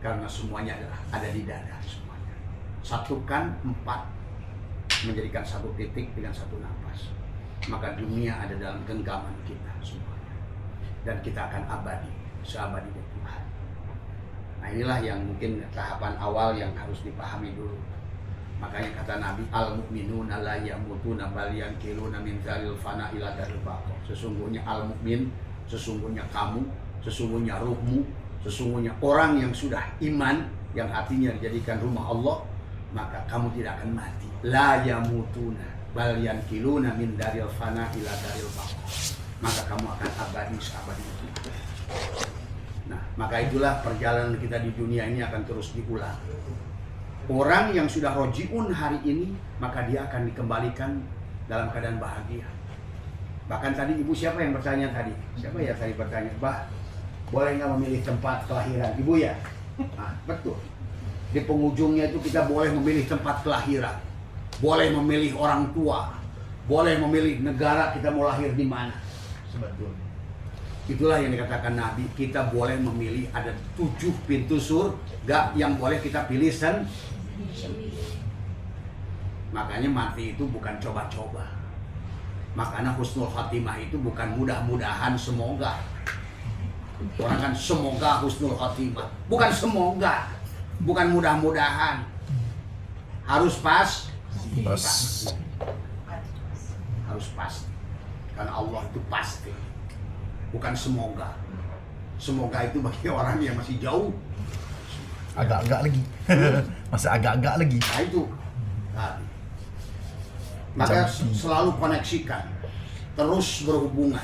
Karena semuanya adalah ada di dada semuanya. Satukan 4 menjadikan satu titik dengan satu nafas. Maka dunia ada dalam genggaman kita semuanya. Dan kita akan abadi, seabadi dengan Tuhan. Nah, inilah yang mungkin tahapan awal yang harus dipahami dulu. Makanya kata Nabi, al-mu'minuna la yamutuna bal yanqiluna min dzalil fana ila dzalil baqa. Sesungguhnya al-mu'min, sesungguhnya kamu, sesungguhnya ruhmu, sesungguhnya orang yang sudah iman, yang hatinya dijadikan rumah Allah, maka kamu tidak akan mati. La yamutuna bal yanqiluna min dzalil fana ila dzalil baqa. Maka kamu akan abadi seabadi itu. Nah, maka itulah perjalanan kita di dunia ini akan terus diulang. Orang yang sudah rojiun hari ini, maka dia akan dikembalikan dalam keadaan bahagia. Bahkan tadi ibu siapa yang bertanya tadi? Siapa ya tadi bertanya? Bah, boleh nggak memilih tempat kelahiran? Ibu ya? Nah, betul. Di penghujungnya itu kita boleh memilih tempat kelahiran. Boleh memilih orang tua. Boleh memilih negara kita mau lahir di mana. Sebetulnya. Itulah yang dikatakan Nabi, kita boleh memilih ada 7 pintu surga yang boleh kita pilih sendiri. Makanya mati itu bukan coba-coba. Makanya husnul khatimah itu bukan mudah-mudahan, semoga. Orang kan semoga husnul khatimah, bukan semoga, bukan mudah-mudahan. Harus pas. Harus pasti. Karena Allah itu pasti. Bukan semoga. Semoga itu bagi orang yang masih jauh. Agak-agak lagi. Masih agak-agak lagi. Nah itu. Maka selalu koneksikan. Terus berhubungan.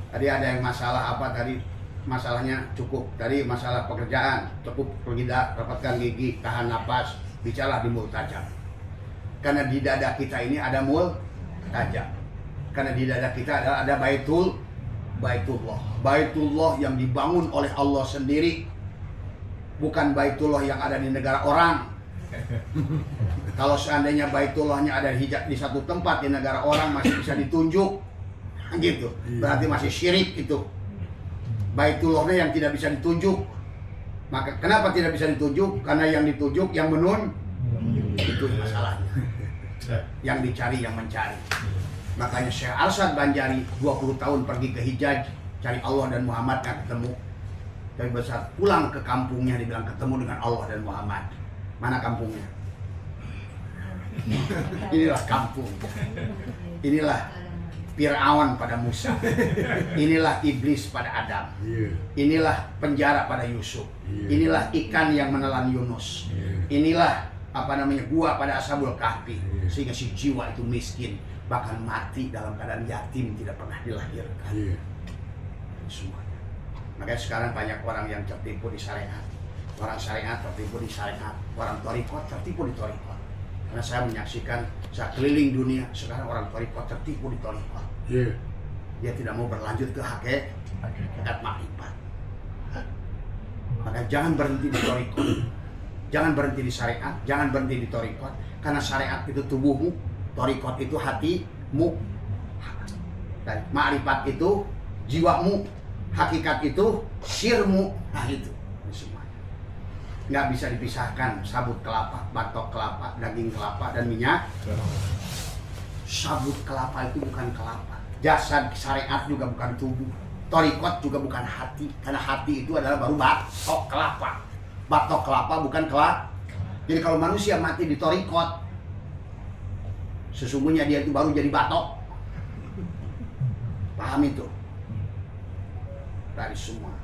Tadi ada yang masalah apa tadi? Masalahnya cukup. Tadi masalah pekerjaan. Cukup lidah, rapatkan gigi, tahan napas. Bicara di mulut tajam. Karena di dada kita ini ada mulut tajam. Karena di dada kita ada Baitullah yang dibangun oleh Allah sendiri, bukan Baitullah yang ada di negara orang. Kalau seandainya Baitullahnya ada di satu tempat di negara orang masih bisa ditunjuk, gitu. Berarti masih syirik itu. Baitullahnya yang tidak bisa ditunjuk. Maka kenapa tidak bisa ditunjuk? Karena yang ditunjuk yang itu masalahnya. Yang dicari yang mencari. Makanya Syekh Arsyad Banjari 20 tahun pergi ke Hijaz cari Allah dan Muhammad, nggak ketemu. Tapi saat pulang ke kampungnya dibilang ketemu dengan Allah dan Muhammad. Mana kampungnya? Inilah kampung. Inilah Fir'aun pada Musa. Inilah iblis pada Adam. Inilah penjara pada Yusuf. Inilah ikan yang menelan Yunus. Inilah gua pada Ashabul Kahfi, sehingga si jiwa itu miskin, bahkan mati dalam keadaan yatim, tidak pernah dilahirkan. Semuanya. Makanya sekarang banyak orang yang tertipu di syariat, orang syariat tertipu di syariat, orang thariqat tertipu di thariqat. Karena saya menyaksikan, saya keliling dunia, sekarang orang thariqat tertipu di thariqat. Dia tidak mau berlanjut ke hakikat makrifat. Maka jangan berhenti di thariqat, jangan berhenti di syariat, jangan berhenti di thariqat. Karena syariat itu tubuhmu, thariqat itu hatimu, dan makrifat itu jiwamu, hakikat itu sirmu. Nah itu semuanya nggak bisa dipisahkan. Sabut kelapa, batok kelapa, daging kelapa, dan minyak. Sabut kelapa itu bukan kelapa. Jasad syariat juga bukan tubuh. Thariqat juga bukan hati. Karena hati itu adalah baru batok kelapa. Batok kelapa bukan kelapa. Jadi kalau manusia mati di thariqat, sesungguhnya dia itu baru jadi batok. Paham itu? Dari semua.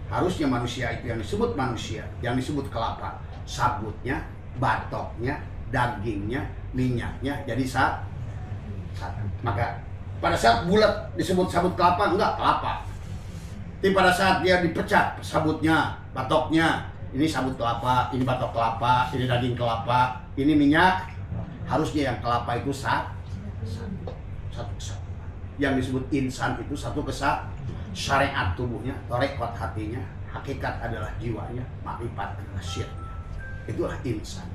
Harusnya manusia itu yang disebut manusia, yang disebut kelapa, sabutnya, batoknya, dagingnya, minyaknya jadi satu. Maka pada saat bulat disebut sabut kelapa, enggak kelapa. Tapi pada saat dia dipecah sabutnya, batoknya, ini sabut kelapa, ini batok kelapa, ini daging kelapa, ini minyak, harusnya yang kelapa itu satu kesatuan. Yang disebut insan itu satu kesatuan. Syariat tubuhnya, thariqat hatinya, hakikat adalah jiwanya, makrifat adalah syirnya. Itulah insan.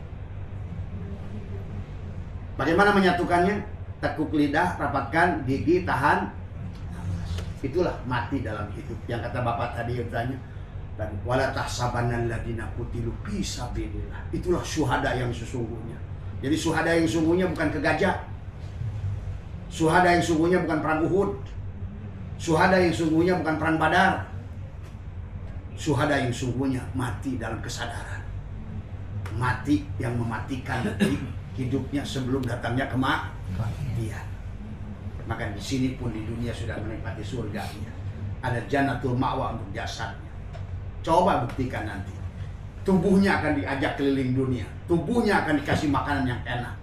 Bagaimana menyatukannya? Tekuk lidah, rapatkan gigi, tahan. Itulah mati dalam hidup. Yang kata Bapak tadi yang tanya, dan wala tahsabanna alladziina qutilu fi sabilillah. Itulah syuhada yang sesungguhnya. Jadi syuhada yang sesungguhnya bukan ke gajah. Syuhada yang sesungguhnya bukan perang Uhud. Syuhada yang sungguhnya bukan perang Badar. Syuhada yang sungguhnya mati dalam kesadaran. Mati yang mematikan hidupnya sebelum datangnya kematian. Maka di sini pun di dunia sudah menikmati surganya. Ada jannatul ma'wa untuk jasadnya. Coba buktikan nanti. Tubuhnya akan diajak keliling dunia. Tubuhnya akan dikasih makanan yang enak.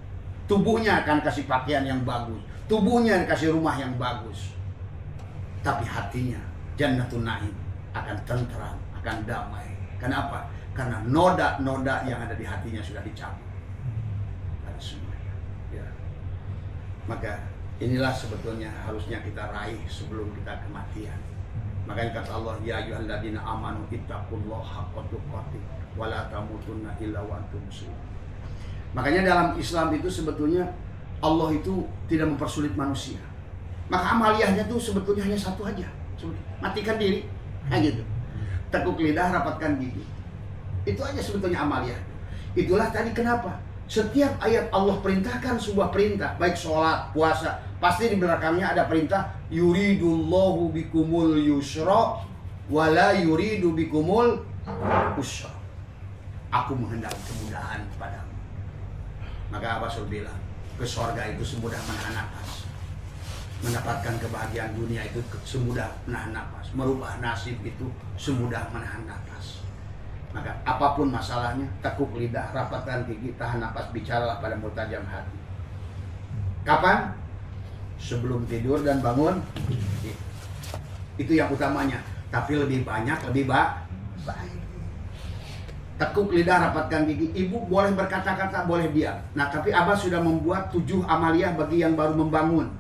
Tubuhnya akan kasih pakaian yang bagus. Tubuhnya dikasih rumah yang bagus. Tapi hatinya Jannatul Naim akan tentram, akan damai. Kenapa? Karena noda-noda yang ada di hatinya sudah dicabut. Ada semuanya. Ya. Maka inilah sebetulnya harusnya kita raih sebelum kita kematian. Makanya kata Allah, ya ayyuhalladzina amanu ittaqullaha haqqa tuqatih wa la tamutunna illa wa antum muslimun. Makanya dalam Islam itu sebetulnya Allah itu tidak mempersulit manusia. Maka amaliyahnya tuh sebetulnya hanya satu aja, matikan diri, kayak gitu. Tekuk lidah, rapatkan gigi. Itu aja sebetulnya amaliyah. Itulah tadi kenapa setiap ayat Allah perintahkan sebuah perintah, baik sholat, puasa, pasti di belakangnya ada perintah yuridullahu bikumul yusra wala yuridu bikumul usra. Aku menghendaki kemudahan kepadamu. Maka Rasul bilang, ke surga itu semudah menahan nafas. Mendapatkan kebahagiaan dunia itu semudah menahan nafas. Merubah nasib itu semudah menahan nafas. Maka apapun masalahnya, tekuk lidah, rapatkan gigi, tahan nafas, bicaralah pada mutajam hati. Kapan? Sebelum tidur dan bangun. Itu yang utamanya. Tapi lebih banyak, lebih baik. Tekuk lidah, rapatkan gigi. Ibu boleh berkata-kata, boleh diam. Nah, tapi Abah sudah membuat 7 amaliyah bagi yang baru membangun.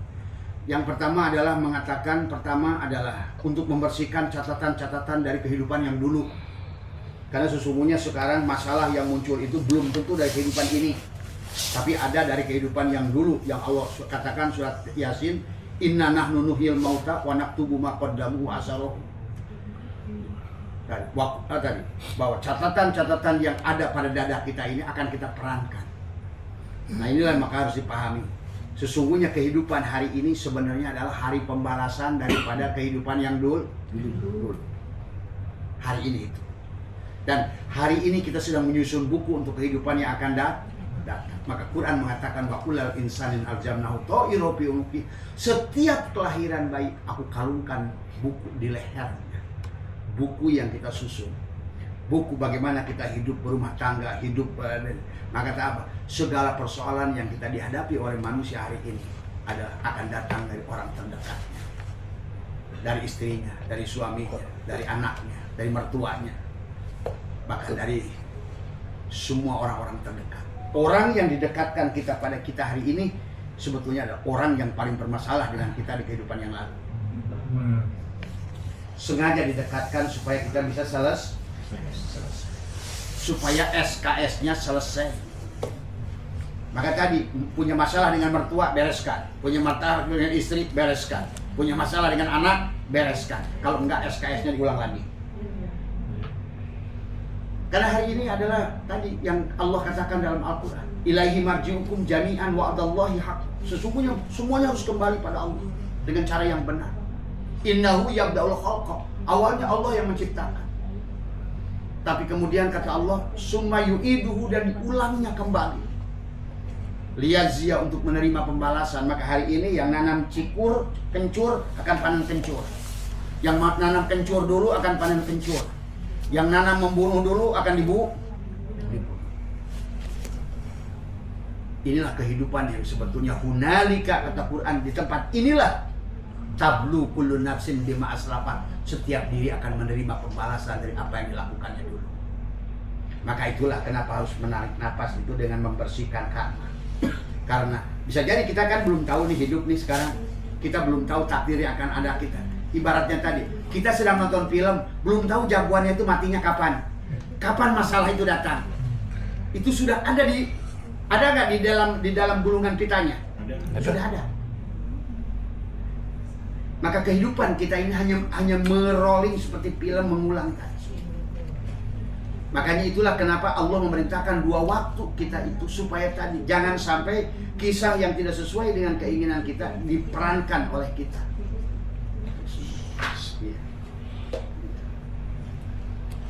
Yang pertama adalah mengatakan, untuk membersihkan catatan-catatan dari kehidupan yang dulu. Karena sesungguhnya sekarang masalah yang muncul itu belum tentu dari kehidupan ini, tapi ada dari kehidupan yang dulu, yang Allah katakan surat Yasin, inna nahnu nuhyil mauta wa naktubu ma qaddamu wa asaruh. Tadi bahwa catatan-catatan yang ada pada dada kita ini akan kita perankan. Nah, inilah maka harus dipahami. Sesungguhnya kehidupan hari ini sebenarnya adalah hari pembalasan daripada kehidupan yang dulu. Hari ini itu. Dan hari ini kita sedang menyusun buku untuk kehidupan yang akan datang. Maka Quran mengatakan wa kullal insanin aljamnahu ta'ira fi unuqi. Setiap kelahiran bayi aku kalungkan buku di lehernya. Buku yang kita susun. buku bagaimana kita hidup berumah tangga, hidup maka kata apa? Segala persoalan yang kita dihadapi oleh manusia hari ini akan datang dari orang terdekatnya, dari istrinya, dari suaminya, dari anaknya, dari mertuanya, bahkan dari semua orang-orang terdekat. Orang yang didekatkan kita pada kita hari ini sebetulnya adalah orang yang paling bermasalah dengan kita di kehidupan yang lalu. Sengaja didekatkan supaya kita bisa supaya SKS-nya selesai. Maka tadi punya masalah dengan mertua, bereskan. Punya masalah dengan istri, bereskan. Punya masalah dengan anak, bereskan. Kalau enggak, SKS-nya diulang lagi. Karena hari ini adalah tadi yang Allah katakan dalam Al-Quran, ilaihi marji'ukum jami'an wa'adallahi haq. Sesungguhnya semuanya harus kembali pada Allah dengan cara yang benar. Innahu yabda'ul khalqa. Awalnya Allah yang menciptakan, tapi kemudian kata Allah, summa yu'iduhu, dan diulangnya kembali. Liyazia, untuk menerima pembalasan. Maka hari ini yang nanam kencur akan panen kencur. Yang nanam kencur dulu akan panen kencur. Yang nanam membunuh dulu akan dibunuh. Inilah kehidupan yang sebetulnya hunalika, kata Quran, di tempat inilah tablu kullu nafsin bima aslafat. Setiap diri akan menerima pembalasan dari apa yang dilakukannya dulu. Maka itulah kenapa harus menarik napas itu dengan membersihkan karma. Karena bisa jadi kita kan belum tahu nih hidup nih sekarang. Kita belum tahu takdir yang akan ada kita. Ibaratnya tadi, kita sedang nonton film, belum tahu jagoannya itu matinya kapan. Kapan masalah itu datang. Itu sudah ada nggak di dalam gulungan pitanya? Sudah ada. Maka kehidupan kita ini hanya merolling seperti film, mengulang tadi. Makanya itulah kenapa Allah memerintahkan 2 waktu kita itu, supaya tadi jangan sampai kisah yang tidak sesuai dengan keinginan kita diperankan oleh kita.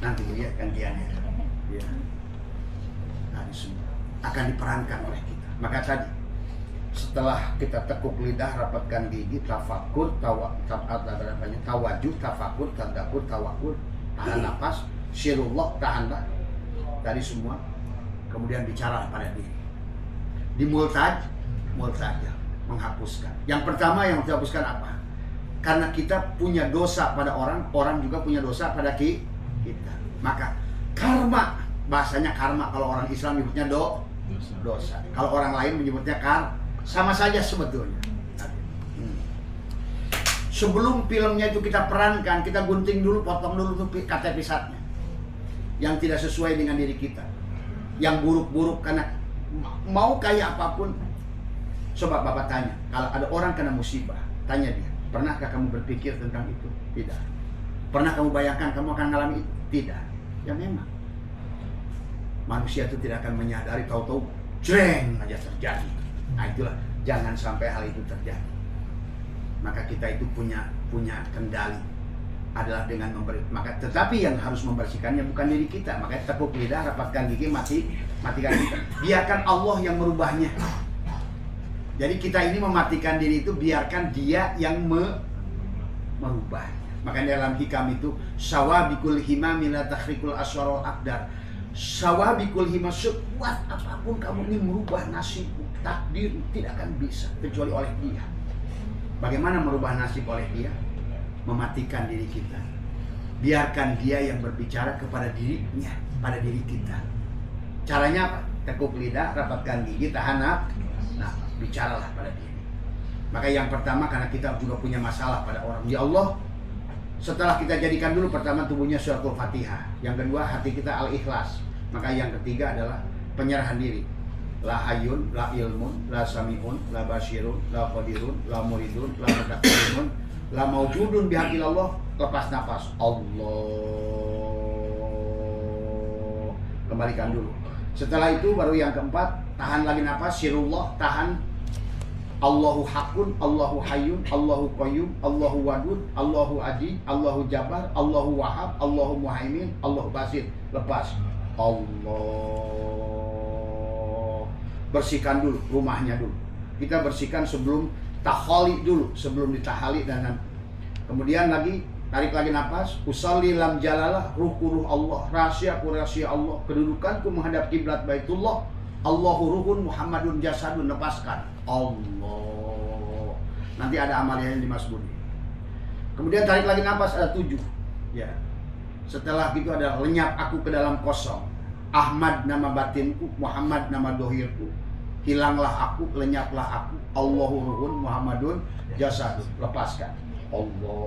Nanti lihat gantiannya, ya. Nanti semua akan diperankan oleh kita. Maka tadi setelah kita tekuk lidah, rapatkan gigi, tafakur, tawajuh, tafakur, tadabbur, tawakkul, tahan nafas, syirullah, tahanlah. Tadi semua. Kemudian bicara pada diri. Di multaj, menghapuskan. Yang pertama yang dihapuskan apa? Karena kita punya dosa pada orang, orang juga punya dosa pada kita. Maka karma, bahasanya karma, kalau orang Islam menyebutnya dosa. Kalau orang lain menyebutnya sama saja sebetulnya. Sebelum filmnya itu kita perankan, kita gunting dulu, potong dulu tuh kata pisatnya yang tidak sesuai dengan diri kita, yang buruk-buruk. Karena mau kayak apapun, coba Bapak tanya, kalau ada orang kena musibah, tanya dia, pernahkah kamu berpikir tentang itu? Tidak. Pernah kamu bayangkan kamu akan mengalami itu? Tidak. Ya memang manusia itu tidak akan menyadari, tahu-tahu jreng aja terjadi. Nah itulah, jangan sampai hal itu terjadi. Maka kita itu punya kendali adalah dengan memberi. Maka tetapi yang harus membersihkannya bukan diri kita. Makanya tekuk lidah, rapatkan gigi, matikan kita. Biarkan Allah yang merubahnya. Jadi kita ini mematikan diri itu, biarkan Dia yang merubahnya. Makanya dalam hikam itu, sawabikul himami la takhrikul aswarul akdar. Sawabikul himam, sekuat apapun kamu ini merubah nasib, takdir, tidak akan bisa kecuali oleh Dia. Bagaimana merubah nasib oleh Dia? Mematikan diri kita. Biarkan Dia yang berbicara kepada dirinya, pada diri kita. Caranya apa? Tekuk lidah, rapatkan gigi, tahan nafas, bicaralah pada diri. Maka yang pertama, karena kita juga punya masalah pada orang. Ya Allah, setelah kita jadikan dulu pertama tubuhnya suratul Fatihah, yang kedua hati kita al-ikhlas, maka yang ketiga adalah penyerahan diri. La hayyun, la ilmun, la sami'un, la basirun, la qadirun, la muridun, la mutaqaddimun, la maujudun bihaqillallah. Lepas nafas, Allah. Kembalikan dulu. Setelah itu baru yang keempat, tahan lagi nafas, sirullah, tahan. Allahu hakun, Allahu hayyun, Allahu qayyum, Allahu wadud, Allahu adid, Allahu jabar, Allahu wahab, Allahu muhaimin, Allahu basir. Lepas. Allah. Bersihkan dulu rumahnya dulu. Kita bersihkan sebelum tahali dulu, sebelum ditahali, dan kemudian lagi Tarik lagi nafas. Usalli lam jalalah, ruh Allah, rahasia Allah, kedudukanku menghadap kiblat Baitullah. Allahu ruhun Muhammadun jasadun. Lepaskan. Allah. Nanti ada amalnya di Mas Budi. Kemudian tarik lagi nafas, ada 7. Ya. Setelah itu ada lenyap aku ke dalam kosong. Ahmad nama batinku, Muhammad nama dohirku. Hilanglah aku, lenyaplah aku. Allahu ruhun Muhammadun jasadun. Lepaskan. Allah.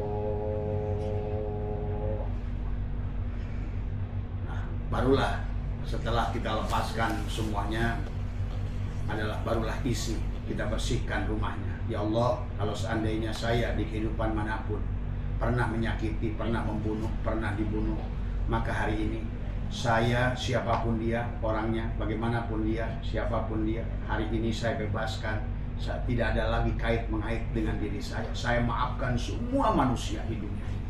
Nah, barulah setelah kita lepaskan semuanya adalah barulah isi, kita bersihkan rumahnya. Ya Allah, kalau seandainya saya di kehidupan manapun pernah menyakiti, pernah membunuh, pernah dibunuh, maka hari ini saya, siapapun dia orangnya, bagaimanapun dia, siapapun dia, hari ini saya bebaskan. Saya tidak ada lagi kait-mengait dengan diri saya. Saya maafkan semua manusia di dunia ini.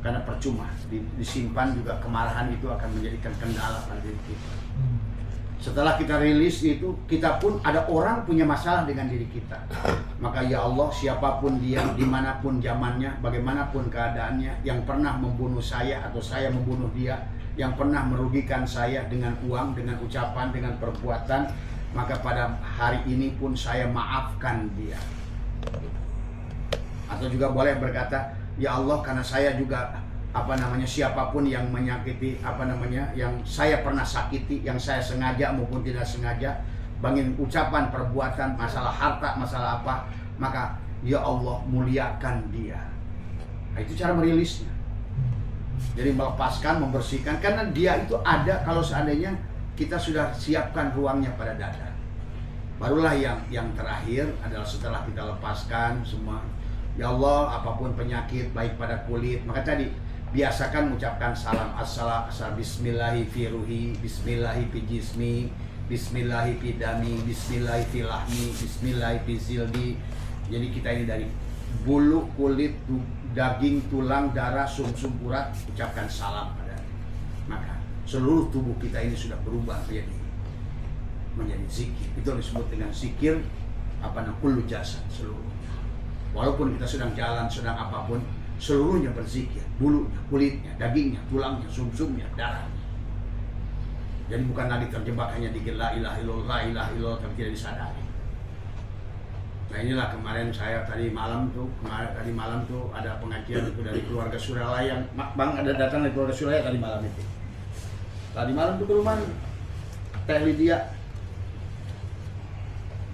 Karena percuma disimpan juga, kemarahan itu akan menjadikan kendala pada diri kita. Setelah kita rilis itu, kita pun ada orang punya masalah dengan diri kita. Maka ya Allah, siapapun dia, dimanapun zamannya, bagaimanapun keadaannya, yang pernah membunuh saya atau saya membunuh dia, yang pernah merugikan saya dengan uang, dengan ucapan, dengan perbuatan, maka pada hari ini pun saya maafkan dia. Atau juga boleh berkata, ya Allah, karena saya juga siapapun yang menyakiti, yang saya pernah sakiti, yang saya sengaja maupun tidak sengaja, bangin ucapan, perbuatan, masalah harta, masalah apa, maka ya Allah muliakan dia. Nah, itu cara merilisnya. Jadi melepaskan, membersihkan, karena dia itu ada kalau seandainya kita sudah siapkan ruangnya pada dada. Barulah yang terakhir adalah setelah kita lepaskan semua, ya Allah, apapun penyakit baik pada kulit, maka tadi biasakan mengucapkan salam assalamualaikum, bismillahi fi ruhi, bismillahi fi jismi, bismillahi fi dami, bismillahi fi lahmi, bismillahi fi zildi. Jadi kita ini dari bulu, kulit, daging, tulang, darah, sumsum urat, ucapkan salam pada. Maka seluruh tubuh kita ini sudah berubah menjadi zikir. Itu disebut dengan zikir kullu jasad, seluruhnya. Walaupun kita sedang jalan, sedang apapun, seluruhnya berzikir, bulunya, kulitnya, dagingnya, tulangnya, sumsumnya, darahnya. Jadi bukan lagi terjebak hanya di la ilaha illallah, tapi tidak disadari. Nah inilah kemarin saya tadi malam tuh ada pengajian itu dari keluarga Suralaya. Bang ada datang dari keluarga Suralaya tadi malam itu. Tadi malam tuh ke rumah Teh Lydia,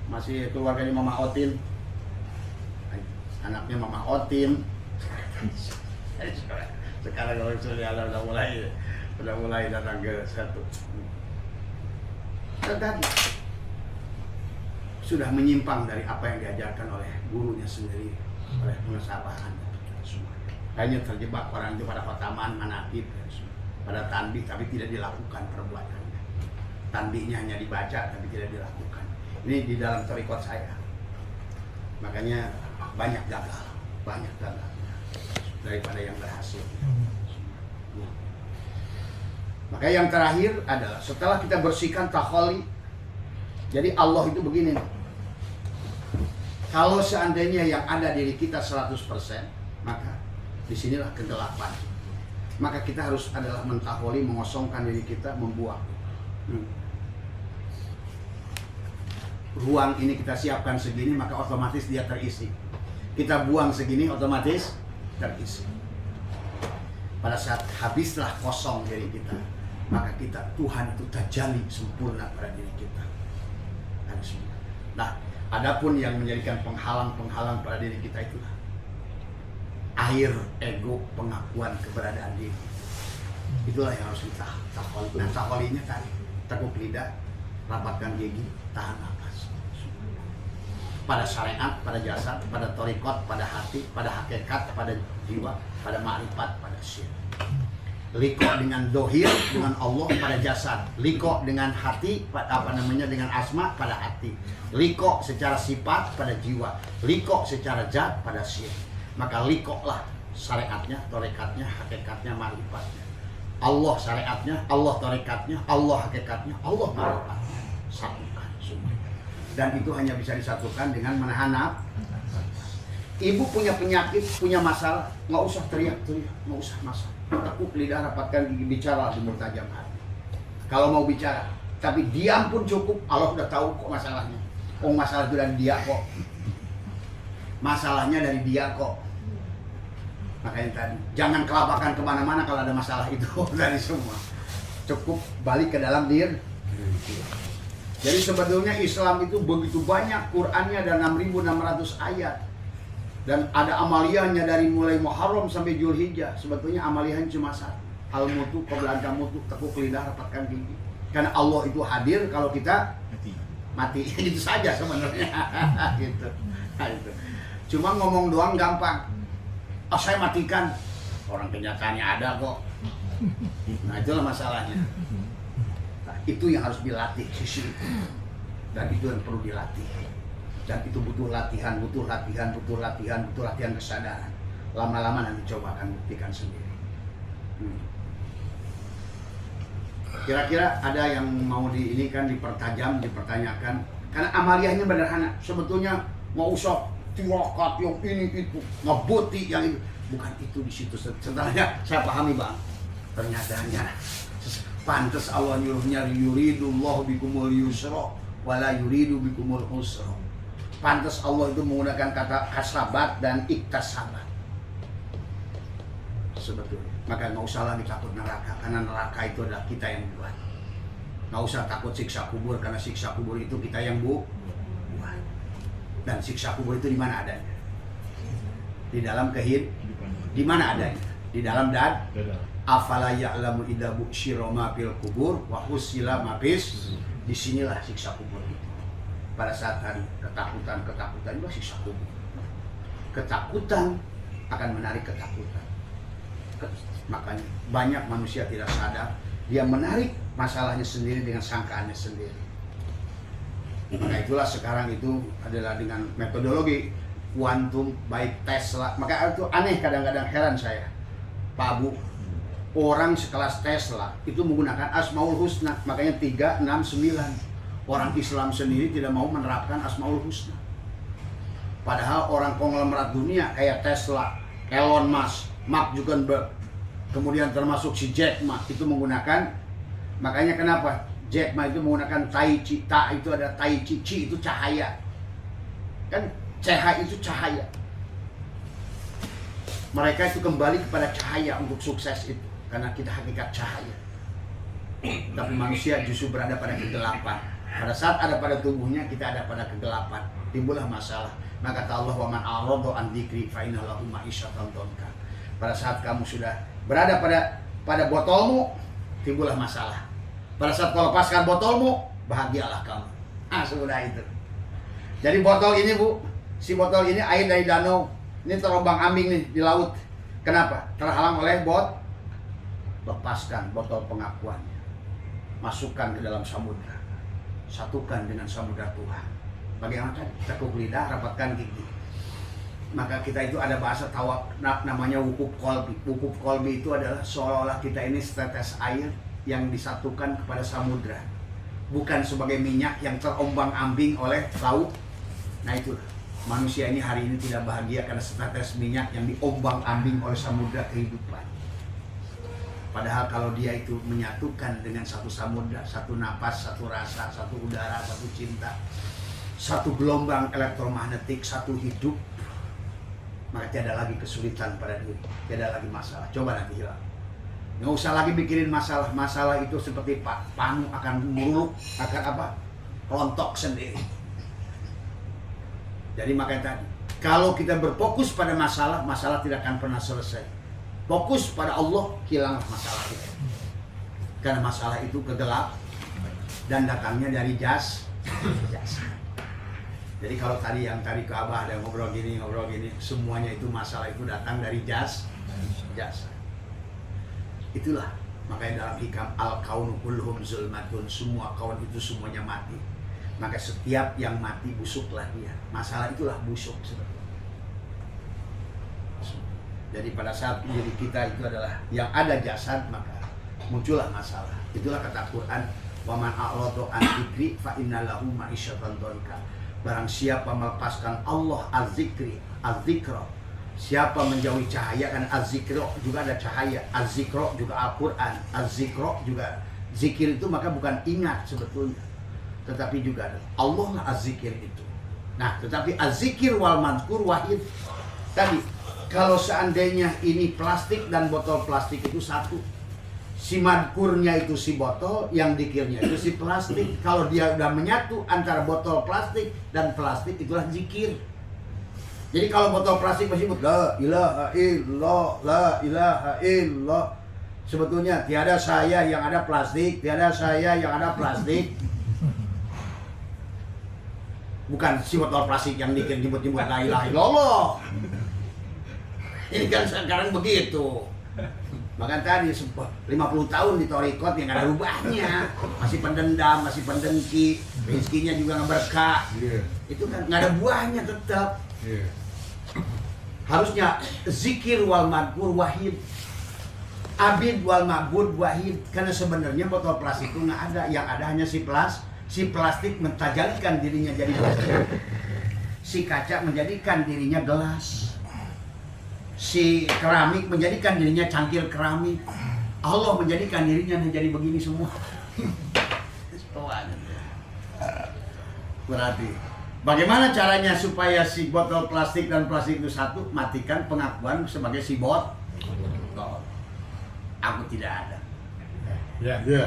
masih keluarganya Mama Otin, anaknya Mama Otin. Sekarang kalau Suralaya udah mulai datang ke satu. Tadi sudah menyimpang dari apa yang diajarkan oleh gurunya sendiri, oleh pengesabahan semua. Hanya terjebak orang itu pada khataman, manaqib, pada tanbih, tapi tidak dilakukan perbuatannya. Tanbihnya hanya dibaca tapi tidak dilakukan. Ini di dalam thariqat saya. Makanya banyak gagal daripada yang berhasil. Maka yang terakhir adalah setelah kita bersihkan takholi. Jadi Allah itu begini, kalau seandainya yang ada diri kita 100%, maka disinilah kegelapan. Maka kita harus adalah mentaholi, mengosongkan diri kita, membuang. Ruang ini kita siapkan segini, maka otomatis dia terisi. Kita buang segini, otomatis terisi. Pada saat habislah kosong diri kita, maka kita, Tuhan itu tajalli sempurna pada diri kita. Nah, adapun yang menjadikan penghalang-penghalang pada diri kita itulah air, ego, pengakuan keberadaan diri. Itulah yang harus kita takholi. Nah, takholinya tadi tekuk lidah, rapatkan gigi, tahan nafas. Pada syariat, pada jasad, pada thariqat, pada hati, pada hakikat, pada jiwa, pada ma'rifat, pada syir. Liko dengan dohir, dengan Allah pada jasad. Liko dengan hati, dengan asma pada hati. Liko secara sifat pada jiwa. Liko secara zat pada syir. Maka liko lah syariatnya, thariqatnya, hakikatnya, ma'rifatnya. Allah syariatnya, Allah thariqatnya, Allah hakikatnya, Allah ma'rifatnya. Satukan semua. Dan itu hanya bisa disatukan dengan menahan nafas. Ibu punya penyakit, punya masalah, nggak usah teriak-teriak, nggak usah masalah. Tekuk lidah, rapatkan gigi, bicara di tajam hati. Kalau mau bicara, tapi diam pun cukup. Allah udah tahu kok masalahnya. Oh, masalah itu dari dia kok. Masalahnya dari dia kok. Makanya tadi, jangan kelabakan kemana-mana kalau ada masalah itu dari semua. Cukup balik ke dalam diri. Jadi sebetulnya Islam itu begitu banyak, Qur'annya ada 6.600 ayat. Dan ada amaliyahnya dari mulai Muharram sampai Dzulhijjah. Sebetulnya amaliyahnya cuma satu. Al-mutu, qabla an tamutu, tekuk lidah, rapatkan gigi. Karena Allah itu hadir kalau kita mati. Itu saja sebenarnya. Gitu. Nah, itu. Cuma ngomong doang gampang. Oh, saya matikan. Orang kenyataannya ada kok. Nah, itulah masalahnya. Nah, itu yang harus dilatih sisi itu. Dan itu yang perlu dilatih. Dan itu butuh latihan kesadaran. Lama-lama nanti coba akan buktikan sendiri. Kira-kira ada yang mau dipertajam, dipertanyakan. Karena amaliyahnya sederhana. Sebetulnya mau usah tirakat yang ini itu, ngebuti yang itu. Bukan itu di situ. Setelahnya saya pahami bang. Ternyata pantas Allah nyuruhnya yuridullahu bikumul yusra wala yuridu bikumul usra. Pantas Allah itu menggunakan kata kasabat dan iktasabat. Sebetulnya. Maka nggak usah lagi takut neraka, karena neraka itu adalah kita yang buat. Nggak usah takut siksa kubur, karena siksa kubur itu kita yang buat. Dan siksa kubur itu di mana adanya? Di dalam di mana adanya? Di dalam dan afala ya'lamu idza busyira ma fil kubur wa husila ma fis. Disinilah siksa kubur itu. Pada saat hari ketakutan itu siksa kubur. Ketakutan akan menarik ketakutan. Makanya banyak manusia tidak sadar, dia menarik masalahnya sendiri dengan sangkaannya sendiri. Maka itulah sekarang itu adalah dengan metodologi kuantum, baik Tesla. Maka itu aneh, kadang-kadang heran saya, Pak Bu, orang sekelas Tesla itu menggunakan Asmaul Husna, makanya 369. Orang Islam sendiri tidak mau menerapkan Asmaul Husna. Padahal orang konglomerat dunia kayak Tesla, Elon Musk, Mark Zuckerberg, kemudian termasuk si Jack Ma itu menggunakan, makanya kenapa Jack Ma itu menggunakan Tai Chi. Ta itu ada Tai Chi, Chi itu cahaya. Kan cahaya itu cahaya. Mereka itu kembali kepada cahaya untuk sukses itu, karena kita hakikat cahaya. Tapi manusia justru berada pada kegelapan. Pada saat ada pada tubuhnya, kita ada pada kegelapan. Timbullah masalah. Maka kata Allah, wa man a'rada an dzikri fa inna lahu ma'isyatan dhanka. Pada saat kamu sudah berada pada botolmu, timbullah masalah. Pada saat kau lepaskan botolmu, bahagialah kamu. Sudah itu. Jadi botol ini Bu, si botol ini air dari danau. Ini terombang-ambing nih di laut. Kenapa? Terhalang oleh lepaskan botol pengakuannya. Masukkan ke dalam samudra. Satukan dengan samudra Tuhan. Bagaimana kan? Tekuk lidah, rapatkan gigi. Maka kita itu ada bahasa namanya wukuf kolbi. Wukuf kolbi itu adalah seolah-olah kita ini setetes air yang disatukan kepada samudra. Bukan sebagai minyak yang terombang-ambing oleh laut. Nah itulah. Manusia ini hari ini tidak bahagia karena setetes minyak yang diombang-ambing oleh samudra kehidupan. Padahal kalau dia itu menyatukan dengan satu samudra, satu napas, satu rasa, satu udara, satu cinta, satu gelombang elektromagnetik, satu hidup, maka tiada lagi kesulitan pada diri, tiada lagi masalah. Coba nanti hilang. Nggak usah lagi mikirin masalah. Masalah itu seperti panu akan muruk, akan apa? Rontok sendiri. Jadi makanya tadi, kalau kita berfokus pada masalah, masalah tidak akan pernah selesai. Fokus pada Allah, hilanglah masalah itu. Karena masalah itu kegelap dan datangnya dari jas. Jadi kalau tadi yang tadi ke Abah ada ngobrol gini, semuanya itu masalah itu datang dari jas. Itulah makanya dalam hikam al-kaunu kulluhum zulmatun, semua kaun itu semuanya mati. Maka setiap yang mati busuklah dia. Masalah itulah busuk sebetulnya. Jadi pada saat diri kita itu adalah yang ada jasad, maka muncullah masalah. Itulah kata Quran, wa man a'rada an dzikri fa inna lahu ma'isyatan dhanka. Barang siapa melepaskan Allah az-zikri, az-zikra, siapa menjauhi cahaya, kan az-zikra juga ada cahaya, az-zikra juga Al-Quran, az-zikra juga zikir itu, maka bukan ingat sebetulnya, tetapi juga ada Allah lah az-zikir itu. Nah, tetapi az-zikir wal madkur wahid. Tadi kalau seandainya ini plastik dan botol plastik itu satu, si madkurnya itu si botol, yang dikirnya itu si plastik. Kalau dia udah menyatu antara botol plastik dan plastik, itulah zikir. Jadi kalau botol plastik masih sebut la ilaha illallah, la ilaha illallah, sebetulnya tiada saya yang ada plastik, tiada saya yang ada plastik. Bukan si botol plastik yang dikir nyebut-nyebut la ilaha illallah. Ini kan sekarang begitu. Maka tadi 50 tahun di Torikot yang ada rubahnya, masih pendendam, masih pendengki, rezekinya juga nggak berkah. Itu kan nggak ada buahnya tetap. Harusnya zikir wal madkur wahid, abid wal ma'bud wahid. Karena sebenarnya botol plastik itu nggak ada, yang ada hanya si plastik mentajamkan dirinya jadi plastik, si kaca menjadikan dirinya gelas, si keramik menjadikan dirinya cangkir keramik, Allah menjadikan dirinya menjadi begini semua. Berarti bagaimana caranya supaya si botol plastik dan plastik itu satu? Matikan pengakuan sebagai si botol. Aku tidak ada. Ya.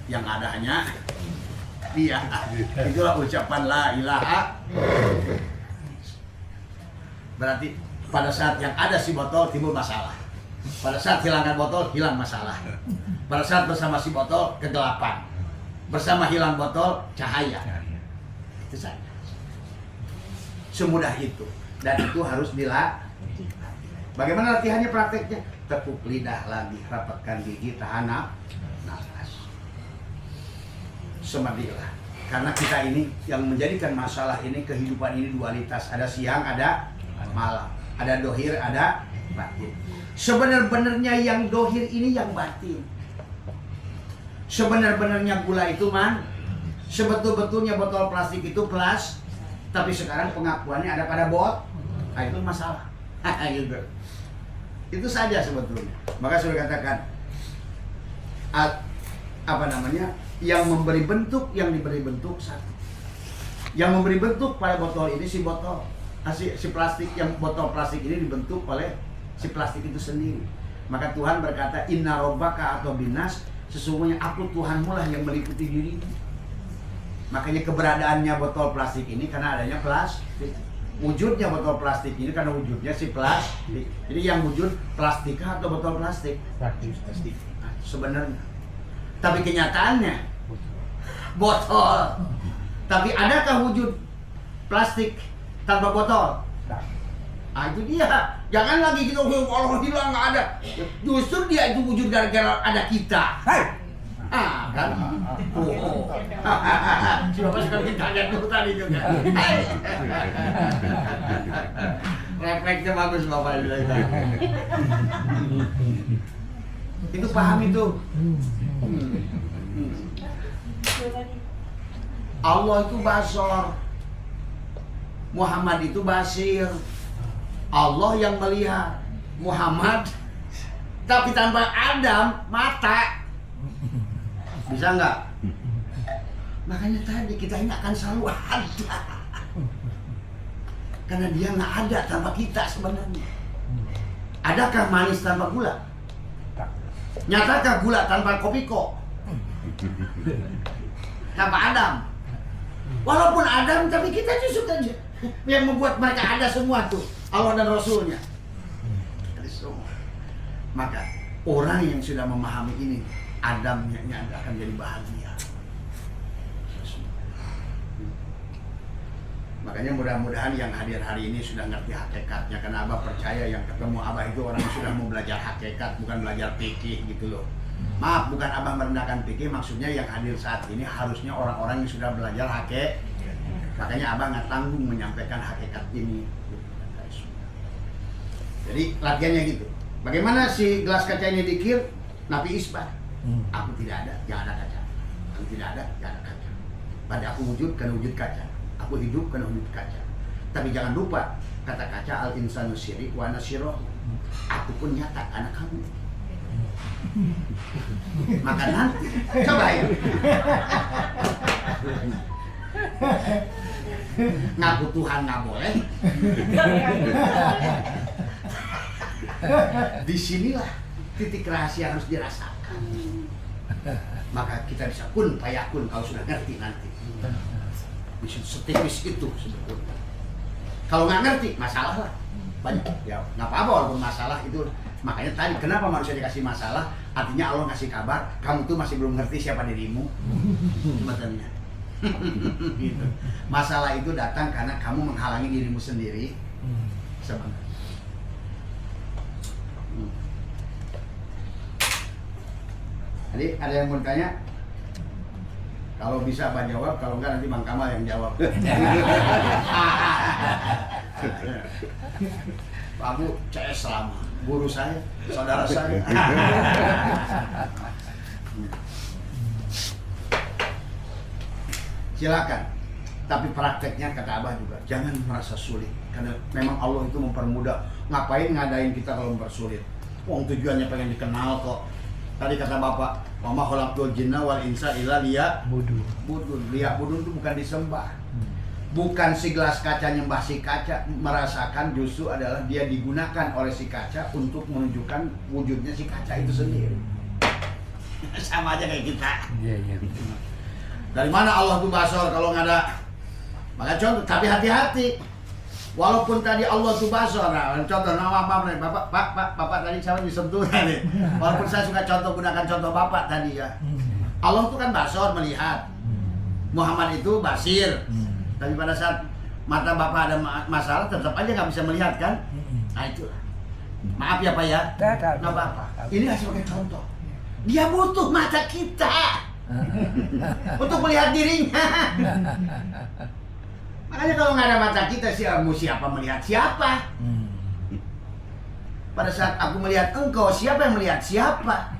Yang ada hanya dia. Itulah ucapan la ilaha. Berarti pada saat yang ada si botol timbul masalah. Pada saat hilangkan botol hilang masalah. Pada saat bersama si botol kegelapan. Bersama hilang botol cahaya. Itu saja. Semudah itu. Dan itu harus dilatih. Bagaimana latihannya, prakteknya? Tepuk lidah lagi, rapatkan gigi, tahan nafas. Semadilah. Karena kita ini yang menjadikan masalah ini, kehidupan ini dualitas. Ada siang, ada malam. Ada dohir, ada batin. Sebenar-benarnya yang dohir ini yang batin. Sebenar-benarnya gula itu sebetul-betulnya botol plastik itu plus. Tapi sekarang pengakuannya ada pada nah, itu masalah. Gitu. Itu saja sebetulnya. Maka sudah katakan yang memberi bentuk, yang diberi bentuk satu. Yang memberi bentuk pada botol ini si botol. Si plastik, yang botol plastik ini dibentuk oleh si plastik itu sendiri. Maka Tuhan berkata, inna robbaka atau binas, sesungguhnya aku Tuhanmu lah yang meliputi dirimu. Makanya keberadaannya botol plastik ini karena adanya plastik. Wujudnya botol plastik ini karena wujudnya si plastik. Jadi yang wujud plastika atau botol plastik? Plastik. Nah, sebenarnya. Tapi kenyataannya botol. Tapi adakah wujud plastik tanpa botol? Ah, itu dia. Jangan lagi kita Allah hilang nggak ada. Justru dia itu wujud gara-gara ada kita. Hai. Kan? Siapa sekali kita lihat dulu tadi juga. Refleksnya bagus Bapak. Itu paham itu. Allah itu basor, Muhammad itu basir. Allah yang melihat, Muhammad tapi tanpa Adam mata. Bisa nggak? Makanya tadi kita ini akan selalu ada. Karena dia nggak ada tanpa kita sebenarnya. Adakah manis tanpa gula? Nyatakah gula tanpa kopiko? Tanpa Adam? Walaupun Adam, tapi kita justru aja yang membuat mereka ada semua tuh. Allah dan Rasulnya. Ada semua. Maka orang yang sudah memahami ini, Adamnya akan jadi bahagia. Makanya mudah-mudahan yang hadir hari ini sudah ngerti hakikatnya. Karena Abah percaya yang ketemu Abah itu orang yang sudah mau belajar hakikat, bukan belajar fikih gitu loh. Maaf, bukan Abah merendahkan fikih, maksudnya yang hadir saat ini harusnya orang-orang yang sudah belajar hakikat. Makanya Abah nggak tanggung menyampaikan hakikat ini. Jadi latihannya gitu. Bagaimana si gelas kaca ini dikir? Nabi isbat. Aku tidak ada, yang ada kaca. Aku tidak ada, yang ada kaca. Pada aku wujud, karena wujud kaca. aku hidup karena hidup kaca. Tapi jangan lupa kata kaca al insanu syirik wa nasyirah. Aku pun nyata anak kamu. Maka nanti coba ya. Ngaku Tuhan nggak boleh. Disinilah titik rahasia harus dirasakan. Maka kita bisa kun payakun kalau sudah ngerti nanti. Bisa setipis itu sebetulnya. Kalau nggak ngerti masalah lah banyak. Ya nggak apa-apa walaupun masalah itu. Makanya tadi kenapa manusia dikasih masalah? Artinya Allah ngasih kabar kamu tuh masih belum ngerti siapa dirimu. Sebetulnya. Gitu. Masalah itu datang karena kamu menghalangi dirimu sendiri. Sebenarnya. Jadi ada yang mau tanya? Kalau bisa Abah jawab, kalau enggak nanti Bang Kamal yang jawab. Pak Abu CS lama, guru saya, saudara saya. Silakan. Tapi prakteknya kata Abah juga, jangan merasa sulit. Karena memang Allah itu mempermudah. Ngapain ngadain kita kalau mempersulit? Wong tujuannya pengen dikenal kok. Tadi kata Bapak, wa ma khalaqtul jinna wal insa illa liya'budun. Liya'budun itu bukan disembah. Bukan si gelas kaca nyembah si kaca, merasakan justru adalah dia digunakan oleh si kaca untuk menunjukkan wujudnya si kaca itu sendiri. Sama aja kayak kita. Iya. Dari mana Allah tuh basor kalau nggak ada? Maka contoh, tapi hati-hati. Walaupun tadi Allah tuh basor, nah, contoh nama Bapak tadi saya disentuh tadi. Walaupun saya suka gunakan contoh Bapak tadi ya. Allah tuh kan basor melihat. Muhammad itu basir. Tapi pada saat mata Bapak ada masalah tetap aja nggak bisa melihat kan? Nah itulah. Maaf ya Pak ya. Nggak apa-apa. Ini sebagai contoh. Dia butuh mata kita untuk melihat dirinya. Makanya kalau nggak ada mata kita siapa melihat siapa? Pada saat aku melihat engkau, siapa yang melihat siapa?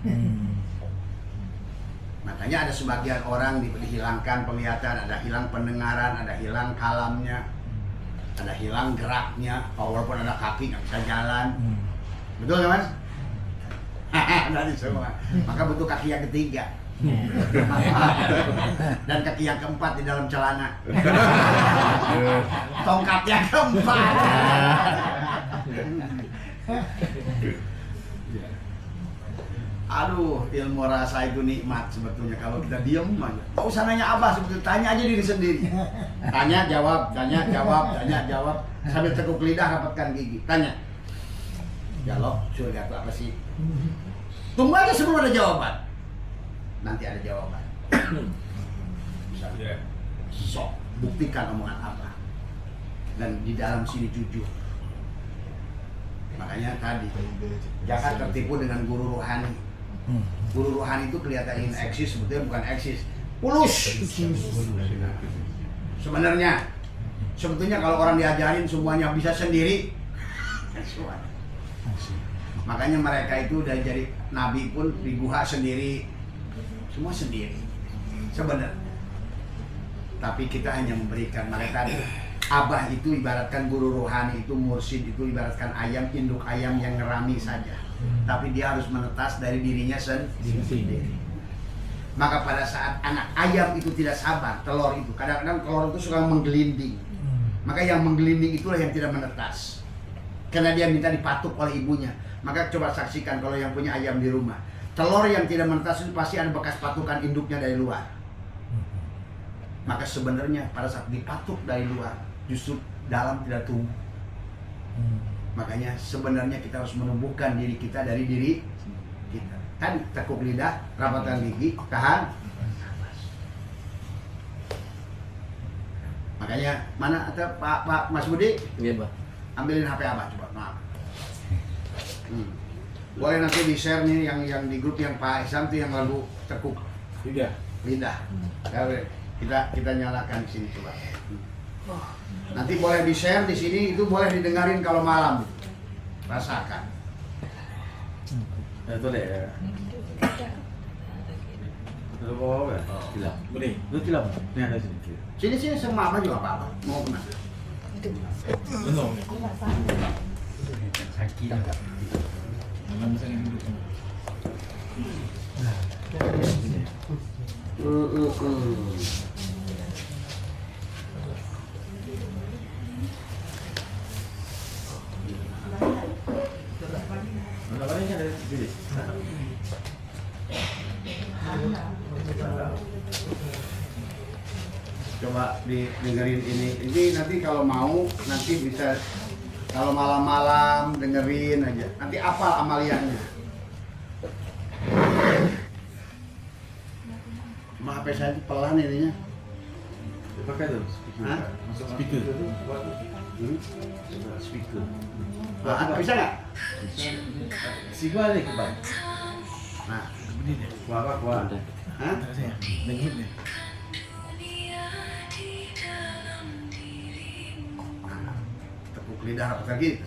Makanya ada sebagian orang dihilangkan penglihatan, ada hilang pendengaran, ada hilang kalamnya, ada hilang geraknya, walaupun ada kaki nggak bisa jalan. Betul nggak Mas? Dari semua. Maka butuh kaki yang ketiga. Dan kaki yang keempat di dalam celana. Tongkat yang keempat. Aduh, ilmu rasa itu nikmat sebetulnya kalau kita diem aja. Gak usah nanya Abah, sebetulnya tanya aja diri sendiri. Tanya jawab, tanya jawab, tanya jawab. Sambil tekuk lidah rapatkan gigi. Tanya. Jawab, surga itu apa sih? Tunggu aja sebelum ada jawaban. Nanti ada jawaban. Misalnya, sok buktikan omongan apa. Dan di dalam sini jujur. Makanya tadi jangan tertipu dengan guru rohani. Guru rohani itu kelihatan ingin eksis, sebetulnya bukan eksis. Pulus. Sebetulnya kalau orang diajarin semuanya bisa sendiri. Makanya mereka itu udah jadi nabi pun di guha sendiri. Semua sendiri sebenarnya. Tapi kita hanya memberikan mereka. Abah itu ibaratkan guru rohani itu, mursyid itu ibaratkan ayam, induk ayam yang ngerami saja. Tapi dia harus menetas dari dirinya sendiri. Maka pada saat anak ayam itu tidak sabar, telur itu kadang-kadang telur itu suka menggelinding. Maka yang menggelinding itulah yang tidak menetas. Karena dia minta dipatuk oleh ibunya. Maka coba saksikan kalau yang punya ayam di rumah. Telur yang tidak menetas itu pasti ada bekas patukan induknya dari luar. Maka sebenarnya pada saat dipatuk dari luar, justru dalam tidak tumbuh. Makanya sebenarnya kita harus menumbuhkan diri kita dari diri kita. Tadi tekuk lidah, rapatkan gigi, tahan. Makanya mana ada Pak Mas Budi? Iya, Pak. Ambilin HP Abah coba, maaf. Boleh nanti di share nih yang di grup yang Pak Ihsan tuh yang lagu tekuk lidah. Ya, kita nyalakan di sini coba. Nanti boleh di share di sini, itu boleh didengarin kalau malam. Rasakan. Itu deh. Kalau bawa apa? Tilam. Boleh. Lu tilam. Ni ada sini. Sini semua apa juga apa-apa. Mau kemana? Benar. Sakit. Memang saya yang duduk. Mana barangnya ada sini. Coba dengerin ini. Ini nanti kalau mau nanti bisa kalau malam-malam dengerin aja. Nanti apa amaliannya? Cuma HP saya itu pelan ininya. Pakai tu speaker. Hah? Masuk Speaker. Hmm? Speaker. Nah, bisa nggak? Si gua ni ke bang. Nah, Benda dia. Kuah. hah? Tak saya. Dengar dia. Tepuk lidah apa gitu?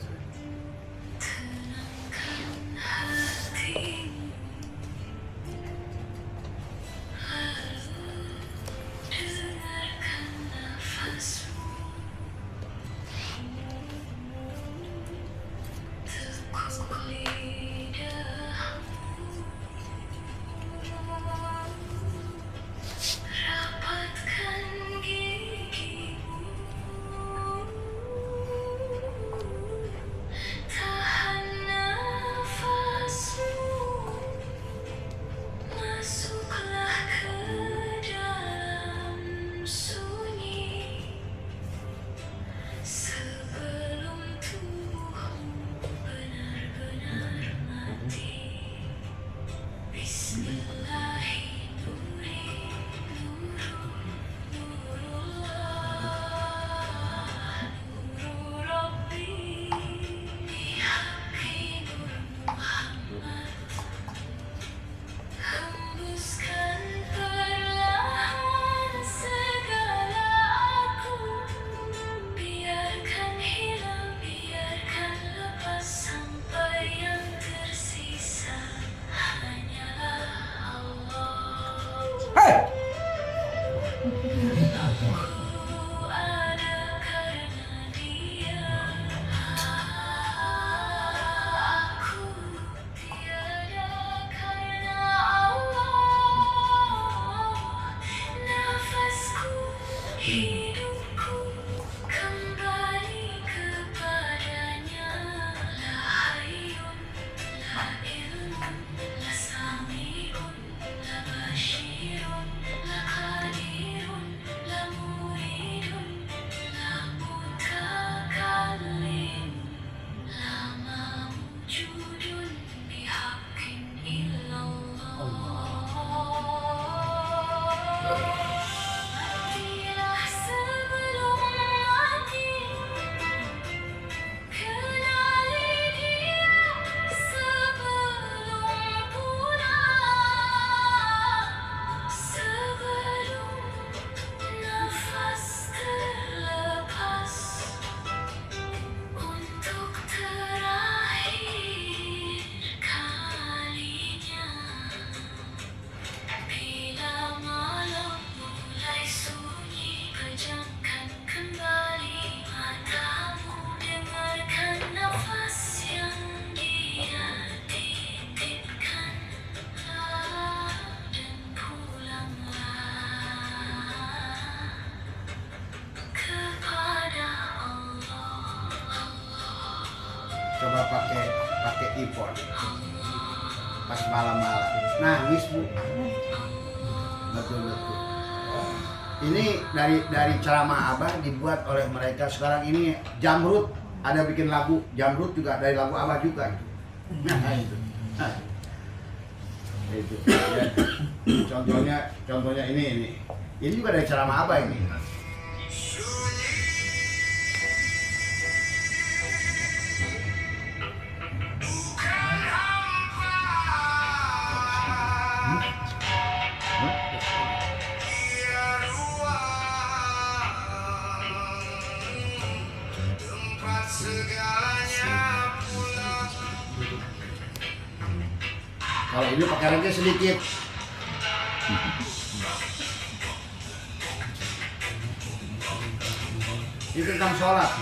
Coba pakai earphone pas malam-malam nangis bu, betul. Ini dari ceramah Abah dibuat oleh mereka. Sekarang ini Jamrud ada bikin lagu, Jamrud juga dari lagu Abah juga itu. Nah itu. Nah, itu. Ya. Contohnya ini juga dari ceramah Abah ini. Kalau ini pakai reggae sedikit. Ini tentang sholat.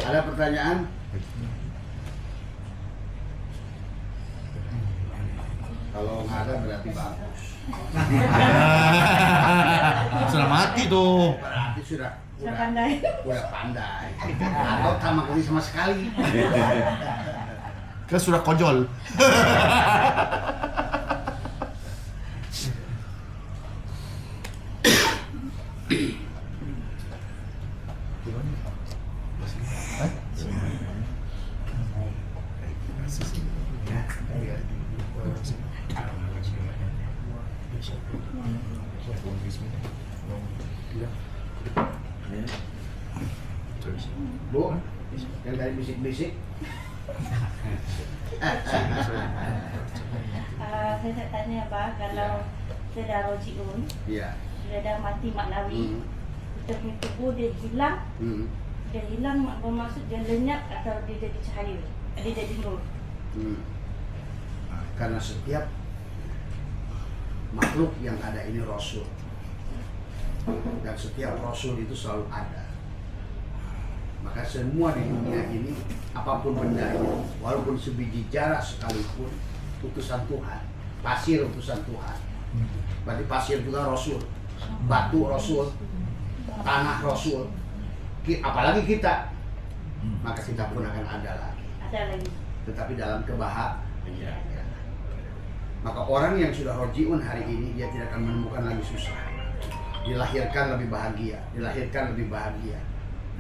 Ada pertanyaan? Kalau nggak ada berarti bagus. Sudah mati tuh. Berarti sudah pandai. udah pandai. Atau sama kali sama sekali. Kan sudah kojol. Bu, yang tadi bisik-bisik. Saya nak tanya Abah, kalau kita dah rojiun, Iya. sudah dah mati maknawi, kita punya tubuh dia hilang, dia hilang bermaksud dia lenyap atau dia jadi cahaya, dia jadi nur. Karena setiap makhluk yang ada ini Rasul, dan setiap Rasul itu selalu ada. Maka semua di dunia ini, apapun bendanya, walaupun sebiji jarah sekalipun, utusan Tuhan. Pasir utusan Tuhan, berarti pasir juga Rasul, batu Rasul, tanah Rasul, apalagi kita, maka kita pun akan ada lagi. Ada lagi. Tetapi dalam kebahagiaan. Maka orang yang sudah rojiun hari ini, dia tidak akan menemukan lagi susah. Dilahirkan lebih bahagia, dilahirkan lebih bahagia.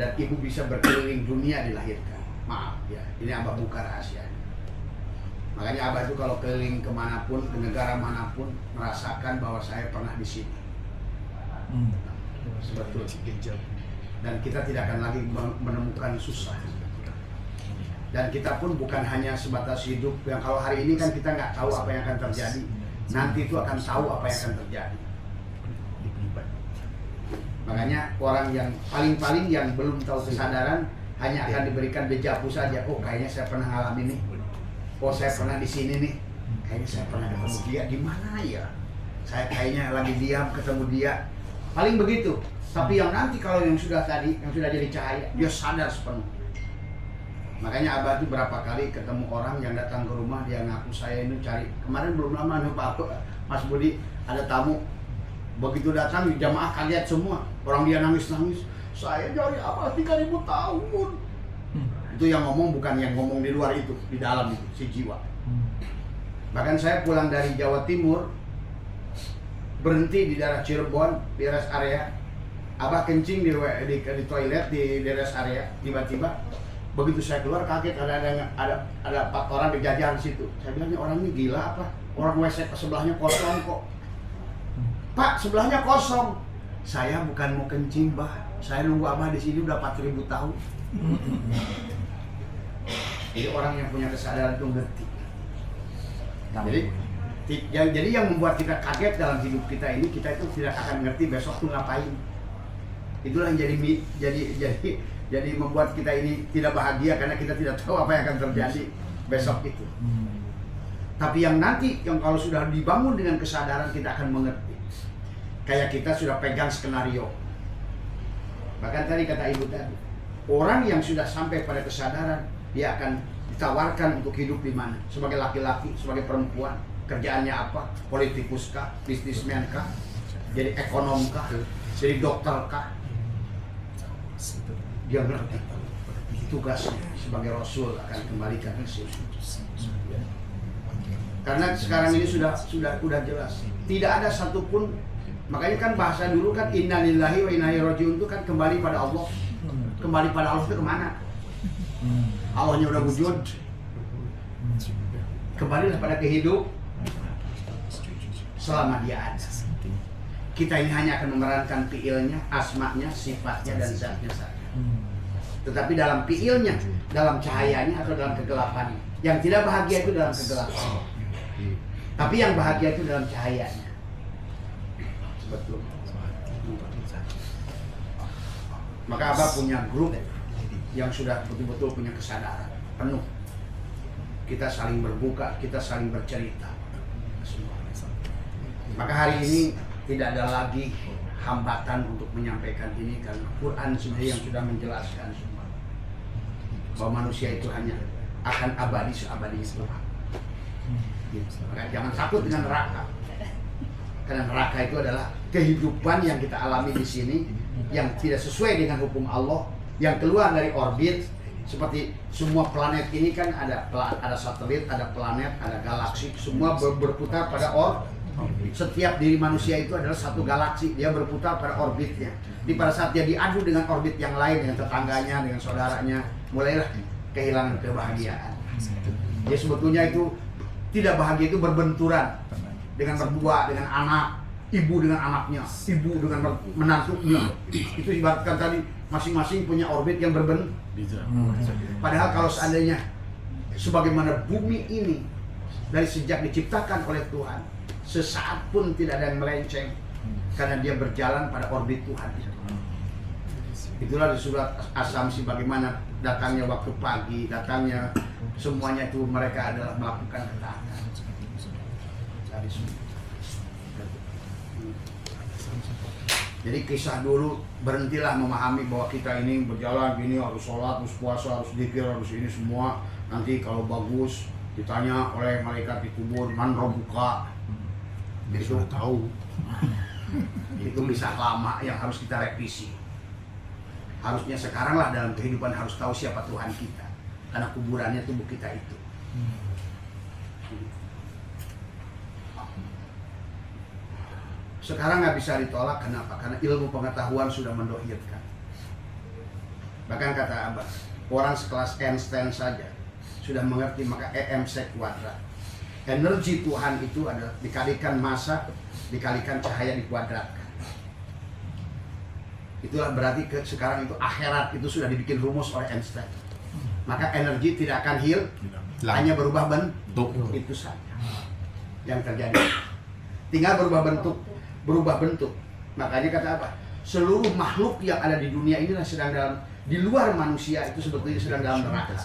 Dan ibu bisa berkeliling dunia dilahirkan. Maaf ya, ini Abah buka rahasianya. Makanya Abah itu kalau keliling kemanapun, ke negara manapun, merasakan bahwa saya pernah di sini. Sebetulnya. Dan kita tidak akan lagi menemukan susah. Dan kita pun bukan hanya sebatas hidup yang kalau hari ini kan kita nggak tahu apa yang akan terjadi, nanti itu akan tahu apa yang akan terjadi. Makanya orang yang paling-paling yang belum tahu kesadaran hanya akan diberikan dejavu saja. Oh kayaknya saya pernah ngalamin nih. Oh saya pernah di sini nih. Kayaknya saya pernah ketemu dia di mana ya? Saya kayaknya lagi diam ketemu dia. Paling begitu. Tapi yang nanti kalau yang sudah tadi, yang sudah jadi cahaya, dia sadar sepenuhnya. Makanya Abah itu berapa kali ketemu orang yang datang ke rumah, dia ngaku saya ini cari. Kemarin belum lama nih Pak Mas Budi ada tamu. Begitu datang jamaah kaget semua. Orang dia nangis-nangis. Saya cari apa 3.000 tahun. Itu yang ngomong, bukan yang ngomong di luar itu, di dalam itu, si jiwa. Bahkan saya pulang dari Jawa Timur, berhenti di daerah Cirebon, di rest area. Abah kencing di toilet di rest area, tiba-tiba begitu saya keluar kaget ada 4 orang berjajar di situ. Saya bilang, orang ini gila apa? Orang WC sebelahnya kosong kok. Pak, sebelahnya kosong. Saya bukan mau kencing, Bah. Saya nunggu Abah di sini udah 4.000 tahun. Jadi orang yang punya kesadaran itu ngerti. Jadi yang membuat kita kaget dalam hidup kita ini, kita itu tidak akan ngerti besok tuh ngapain. Itulah yang jadi membuat kita ini tidak bahagia karena kita tidak tahu apa yang akan terjadi besok itu. Tapi yang nanti, yang kalau sudah dibangun dengan kesadaran, kita akan mengerti. Kayak kita sudah pegang skenario. Bahkan tadi kata ibu tadi, orang yang sudah sampai pada kesadaran, dia akan ditawarkan untuk hidup di mana. Sebagai laki-laki, sebagai perempuan, kerjaannya apa? Politikus kah? Bisnismen kah? Jadi ekonom kah? Jadi dokter kah? Dia ngerti tugasnya sebagai Rasul akan kembalikan ke sini. Karena sekarang ini sudah jelas, tidak ada satupun. Makanya kan bahasa dulu kan inna lillahi wa inna ilaihi rajiun itu kan kembali pada Allah. Kembali pada Allah itu kemana? Allahnya udah wujud. Kembalilah pada kehidupan selama dia ada. Kita ini hanya akan memerankan fiilnya, asma'nya, sifatnya, dan zatnya saja. Tetapi dalam fiilnya, dalam cahayanya atau dalam kegelapannya. Yang tidak bahagia itu dalam kegelapan. Tapi yang bahagia itu dalam cahayanya. Betul. Maka Abah punya grup yang sudah betul-betul punya kesadaran penuh. Kita saling berbuka, kita saling bercerita. Maka hari ini tidak ada lagi hambatan untuk menyampaikan ini karena Quran sendiri yang sudah menjelaskan semua bahwa manusia itu hanya akan abadi seabadi itu. Maka jangan takut dengan neraka. Karena neraka itu adalah kehidupan yang kita alami di sini yang tidak sesuai dengan hukum Allah, yang keluar dari orbit. Seperti semua planet ini kan ada satelit, ada planet, ada galaksi, semua berputar pada orbit. Setiap diri manusia itu adalah satu galaksi, dia berputar pada orbitnya. Pada saat dia diadu dengan orbit yang lain, dengan tetangganya, dengan saudaranya, mulailah kehilangan kebahagiaan. Dia sebetulnya itu tidak bahagia, itu berbenturan dengan berdua, dengan anak, ibu dengan anaknya, ibu dengan menantunya. Itu ibaratkan tadi masing-masing punya orbit yang berbeda. Padahal kalau seandainya sebagaimana bumi ini dari sejak diciptakan oleh Tuhan, sesaat pun tidak ada yang melenceng karena dia berjalan pada orbit Tuhan itu. Itulah di surat As-Samsi bagaimana datangnya waktu pagi, datangnya semuanya itu mereka adalah melakukan ketaatan. Jadi kisah dulu, berhentilah memahami bahwa kita ini berjalan gini, harus sholat, harus puasa, harus zikir, harus ini semua. Nanti kalau bagus ditanya oleh malaikat di kubur, man rabbuka. Dia sudah tahu. Itu bisa lama yang harus kita revisi. Harusnya sekarang lah dalam kehidupan harus tahu siapa Tuhan kita, karena kuburannya tubuh kita itu. Sekarang nggak bisa ditolak, kenapa? Karena ilmu pengetahuan sudah mendohirkan. Bahkan kata Abah, orang sekelas Einstein saja sudah mengerti, maka EMC kuadrat. Energi Tuhan itu adalah dikalikan massa, dikalikan cahaya dikuadratkan. Itulah berarti sekarang itu akhirat itu sudah dibikin rumus oleh Einstein. Maka energi tidak akan hilang, hanya berubah bentuk. Itu saja yang terjadi. Tinggal berubah bentuk. Makanya kata apa? Seluruh makhluk yang ada di dunia ini sedang dalam, di luar manusia itu sebetulnya sedang dalam neraka.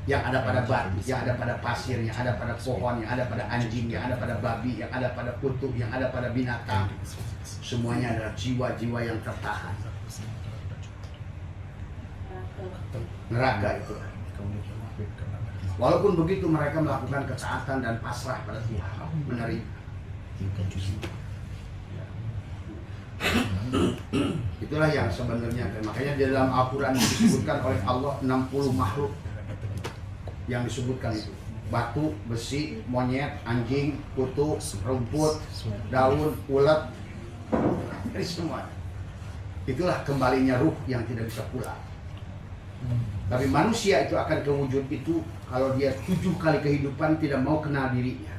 Yang ada pada batu, yang ada pada pasir, yang ada pada pohon, yang ada pada anjing, yang ada pada babi, yang ada pada kutu, yang ada pada binatang. Semuanya adalah jiwa-jiwa yang tertahan. Neraka itu. Walaupun begitu mereka melakukan ketaatan dan pasrah pada Tuhan, menerima. Itulah yang sebenarnya. Makanya di dalam Al-Quran disebutkan oleh Allah 60 makhluk yang disebutkan itu. Batu, besi, monyet, anjing, kutu, rumput, daun, ulat. Ini semua. Itulah kembalinya ruh yang tidak bisa pulang. Tapi manusia itu akan kewujud itu kalau dia 7 kali kehidupan tidak mau kenal dirinya.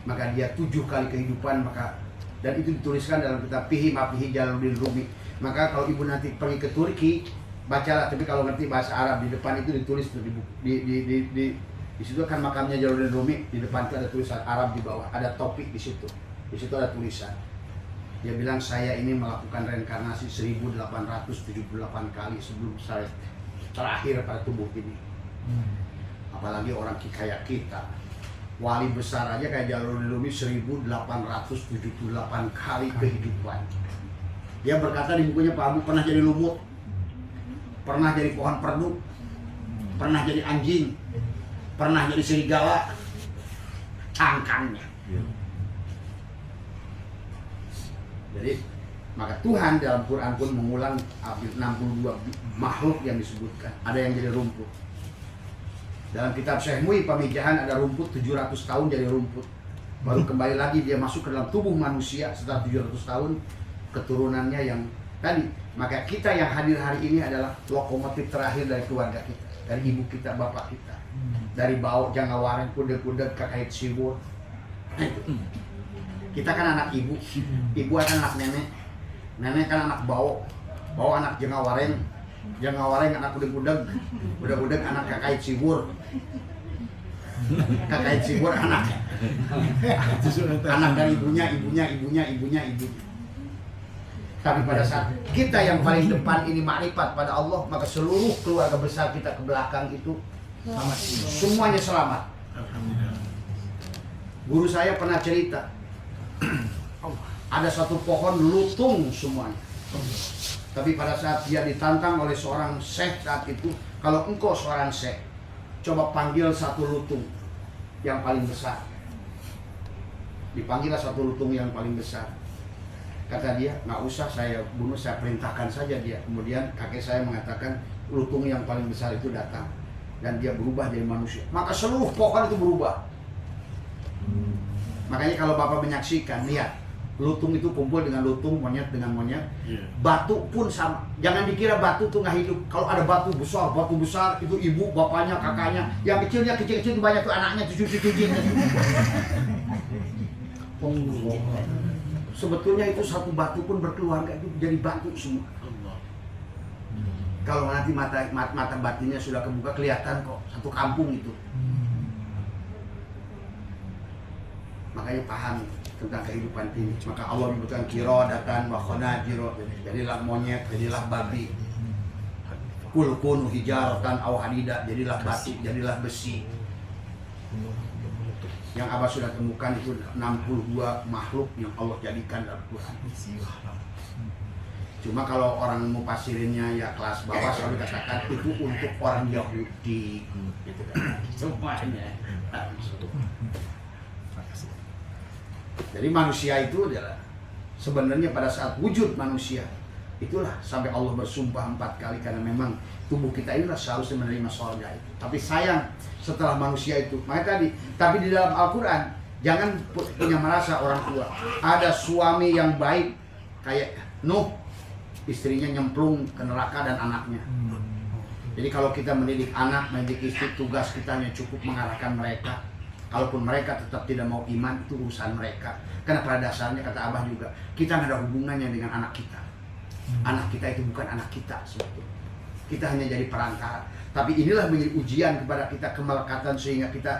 Maka dia 7 kali kehidupan, maka dan itu dituliskan dalam kitab Fihi Mafihi Jalaluddin Rumi. Maka kalau ibu nanti pergi ke Turki, bacalah. Tapi kalau ngerti bahasa Arab, di depan itu ditulis tuh, di situ kan makamnya Jalaluddin Rumi. Di depan itu ada tulisan Arab, di bawah ada topik di situ. Di situ ada tulisan. Dia bilang saya ini melakukan reinkarnasi 1878 kali sebelum saya terakhir pada tubuh ini. Apalagi orang kayak kita, wali besar aja kayak Jalaluddin Rumi 1878 kali kehidupan. Dia berkata di bukunya, Pak Abu pernah jadi lumut, pernah jadi pohon perdu, pernah jadi anjing, pernah jadi serigala, cangkangnya. Jadi maka Tuhan dalam Quran pun mengulang 62 makhluk yang disebutkan. Ada yang jadi rumput. Dalam kitab Syekh Mu'i Pamijahan ada rumput 700 tahun jadi rumput. Baru kembali lagi dia masuk ke dalam tubuh manusia setelah 700 tahun keturunannya yang tadi. Maka kita yang hadir hari ini adalah lokomotif terakhir dari keluarga kita, dari ibu kita, bapak kita. Dari bau Jangawaran, kuda-kuda, kakait siwur. Kita kan anak ibu, ibu kan anak nenek, nenek kan anak bau, bau anak Jangawaran, Jangawaran anak kuda-kuda, kuda-kuda anak kakait siwur. Kakait siwur anak dari ibunya. Tapi pada saat kita yang paling depan ini makrifat pada Allah, maka seluruh keluarga besar kita ke belakang itu semuanya selamat. Guru saya pernah cerita, ada satu pohon lutung semuanya. Tapi pada saat dia ditantang oleh seorang syekh saat itu, kalau engkau seorang syekh, coba panggil satu lutung yang paling besar. Dipanggillah satu lutung yang paling besar. Kata dia, nggak usah saya bunuh, saya perintahkan saja dia. Kemudian kakek saya mengatakan lutung yang paling besar itu datang dan dia berubah jadi manusia. Maka seluruh pohon itu berubah. Makanya kalau Bapak menyaksikan, lihat lutung itu kumpul dengan lutung, monyet dengan monyet. Batu pun sama. Jangan dikira batu itu nggak hidup. Kalau ada batu besar itu ibu, bapaknya, kakaknya. Yang kecilnya kecil-kecil itu banyak tuh anaknya, cucu-cucunya. Sebetulnya itu satu batu pun berkeluarga itu jadi batu semua. Kalau nanti mata batinnya sudah kebuka, kelihatan kok satu kampung itu. Makanya paham tentang kehidupan ini. Maka Allah menyebutkan qiradatan wa khanajiro, jadilah monyet, jadilah babi. Kul kunu hijaratan aw hadida, jadilah batu, jadilah besi. Yang Abah sudah temukan itu 62 makhluk yang Allah jadikan dalam Quran. Cuma kalau orang mufasirinnya ya kelas bawah selalu katakan itu untuk orang Yahudi gitu kan. Semuanya. Jadi manusia itu adalah sebenarnya pada saat wujud manusia itulah sampai Allah bersumpah 4 kali karena memang tubuh kita inilah seharusnya menerima surga itu. Tapi sayang setelah manusia itu, makanya tadi, tapi di dalam Al-Quran jangan punya merasa orang tua. Ada suami yang baik kayak Nuh, istrinya nyemplung ke neraka dan anaknya. Jadi kalau kita mendidik anak, mendidik istri, tugas kita hanya cukup mengarahkan mereka. Kalaupun mereka tetap tidak mau iman, itu urusan mereka. Karena pada dasarnya kata Abah juga, kita nggak ada hubungannya dengan anak kita. Anak kita itu bukan anak kita sebetulnya. Kita hanya jadi perantara. Tapi inilah menjadi ujian kepada kita kemelekatan sehingga kita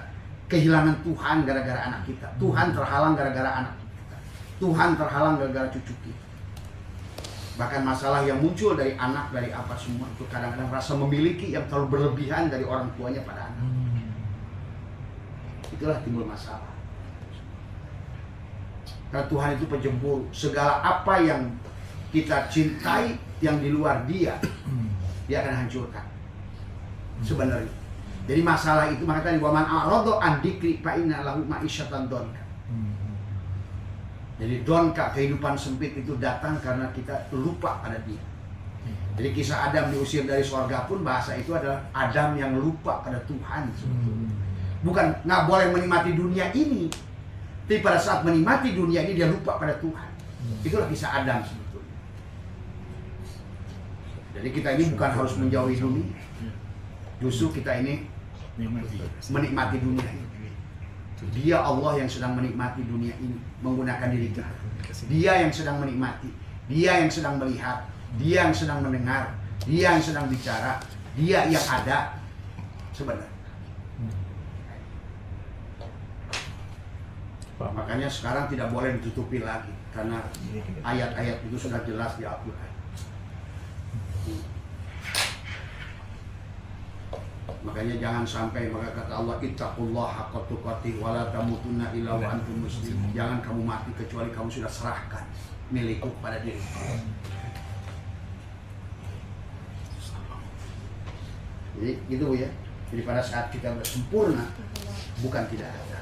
kehilangan Tuhan gara-gara anak kita. Tuhan terhalang gara-gara anak kita. Tuhan terhalang gara-gara cucu kita. Bahkan masalah yang muncul dari anak, dari apa semua itu kadang-kadang rasa memiliki yang terlalu berlebihan dari orang tuanya pada anak. Itulah timbul masalah. Karena Tuhan itu penjemput. Segala apa yang kita cintai yang di luar dia akan hancurkan. Sebenarnya. Jadi masalah itu maka tadi waman a'rada an dzikri fa inna lahu ma'isyatan donka. Jadi donka, kehidupan sempit itu datang karena kita lupa pada dia. Jadi kisah Adam diusir dari surga pun bahasa itu adalah Adam yang lupa pada Tuhan sebetulnya. Bukan nggak boleh menikmati dunia ini, tapi pada saat menikmati dunia ini dia lupa pada Tuhan. Itulah kisah Adam sebetulnya. Jadi kita ini bukan harus menjauhi dunia, justru kita ini menikmati dunia ini. Dia Allah yang sedang menikmati dunia ini menggunakan diri kita. Dia yang sedang menikmati, dia yang sedang melihat, dia yang sedang mendengar, dia yang sedang bicara, dia yang ada sebenarnya. Makanya sekarang tidak boleh ditutupi lagi karena ayat-ayat itu sudah jelas di Al-Quran. Makanya jangan sampai maka kata Allah ittaqullaha haqqa tuqatih wa la tamutunna illa wa antum muslimun. Jangan kamu mati kecuali kamu sudah serahkan milikku pada diri. Jadi gitu ya. Jadi pada saat kita bersempurna bukan tidak ada.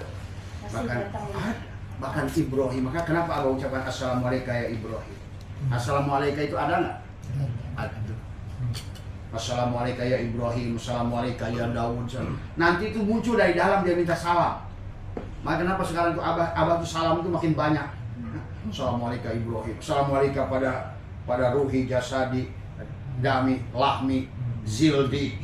Bahkan Ibrahim, maka kenapa Abah ucapkan Assalamualaikum ya Ibrahim? Assalamualaikum itu ada nggak? Ada. Assalamualaikum ya Ibrahim, Assalamualaikum ya Daud. Nanti itu muncul dari dalam dia minta salam. Maka kenapa sekarang itu Abah itu salam itu makin banyak? Assalamualaikum Ibrahim, Assalamualaikum pada ruhi jasadi, dami, lahmi, zildi.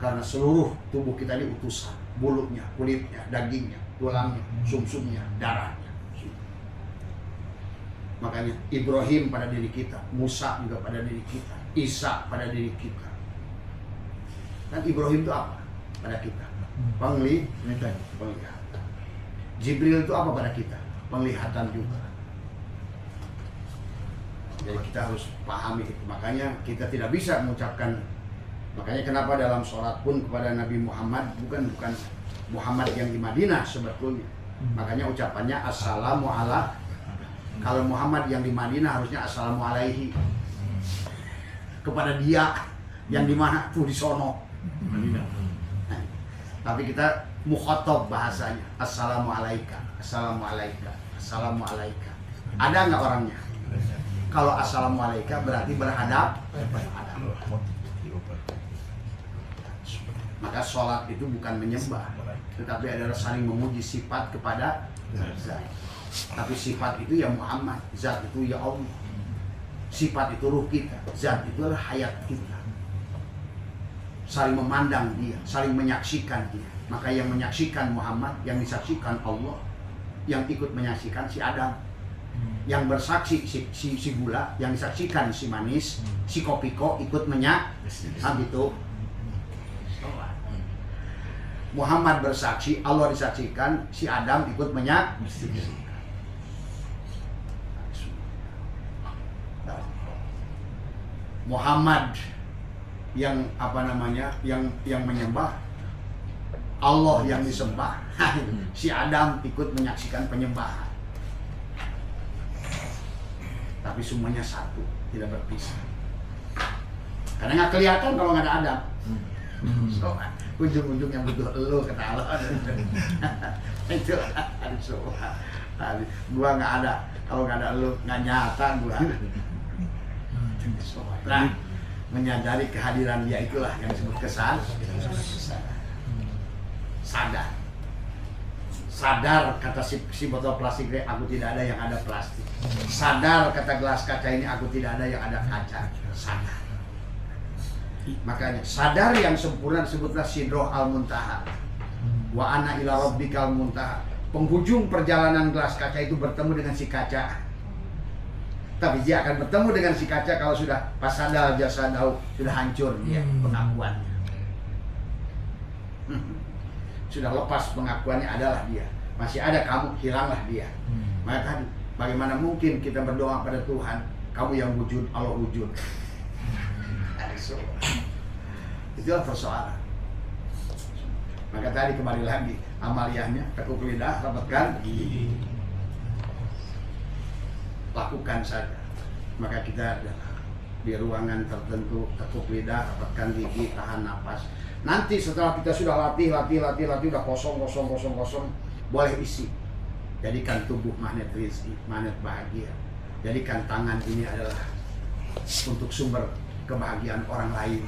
Karena seluruh tubuh kita ini utusan, bulutnya, kulitnya, dagingnya, tulangnya, sumsumnya, darahnya. Makanya Ibrahim pada diri kita, Musa juga pada diri kita, Isa pada diri kita. Dan Ibrahim itu apa pada kita? Penglihatan. Jibril itu apa pada kita? Penglihatan juga. Jadi kita harus pahami itu. Makanya kita tidak bisa mengucapkan. Makanya kenapa dalam sholat pun kepada Nabi Muhammad bukan Muhammad yang di Madinah sebetulnya. Makanya ucapannya assalamu ala. Kalau Muhammad yang di Madinah harusnya assalamu alaihi. Kepada dia yang di mana tuh di sono. Nah, tapi kita mukhatab bahasanya assalamu alaika, assalamu alaika, assalamu alaika. Ada nggak orangnya? Kalau assalamu alaika berarti berhadap. Maka sholat itu bukan menyembah, tetapi adalah saling memuji sifat kepada zat. Tapi sifat itu ya Muhammad, zat itu ya Allah. Sifat itu ruh kita, zat itu adalah hayat kita. Saling memandang dia, saling menyaksikan dia. Maka yang menyaksikan Muhammad, yang disaksikan Allah, yang ikut menyaksikan si Adam. Yang bersaksi si gula, yang disaksikan si manis, si kopiko ikut menyaksikan gitu. Muhammad bersaksi, Allah disaksikan, si Adam ikut menyaksikan. Muhammad yang apa namanya, yang menyembah, Allah yang disembah. Si Adam ikut menyaksikan penyembahan. Tapi semuanya satu, tidak berpisah. Karena nggak kelihatan kalau nggak ada Adam. So, ujung-ujung yang butuh elu kata Allah. Itu gua nggak ada, kalau nggak ada elu nggak nyata gua. Nah, menyadari kehadiran dia itulah yang disebut sadar. Sadar kata si botol plastik ini, aku tidak ada yang ada plastik. Sadar kata gelas kaca ini, aku tidak ada yang ada kaca. Sadar. Makanya sadar yang sempurna disebutlah sidroh al-muntaha. Wa ana ila rabbikal muntaha. Penghujung perjalanan gelas kaca itu bertemu dengan si kaca. Tapi dia akan bertemu dengan si kaca kalau sudah pasadal jasadau, sudah hancur dia pengakuannya. Sudah lepas pengakuannya adalah dia. Masih ada kamu, hilanglah dia. Maka tadi, bagaimana mungkin kita berdoa pada Tuhan, kamu yang wujud, Allah wujud. Itulah persoalan. Maka tadi kembali lagi, amaliyahnya, tekuk lidah, rapatkan gigi. Lakukan saja. Maka kita di ruangan tertentu, tekuk lidah, rapatkan gigi, tahan napas. Nanti setelah kita sudah latih, udah kosong, boleh isi. Jadikan tubuh magnet rezeki, magnet bahagia. Jadikan tangan ini adalah untuk sumber kebahagiaan orang lain.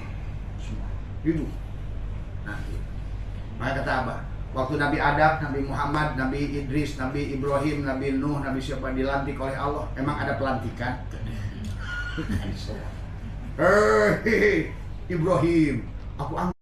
Semua. Hidup. Nanti. Maka kata Abah, waktu Nabi Adam, Nabi Muhammad, Nabi Idris, Nabi Ibrahim, Nabi Nuh, Nabi siapa dilantik oleh Allah, emang ada pelantikan? Ibrahim, aku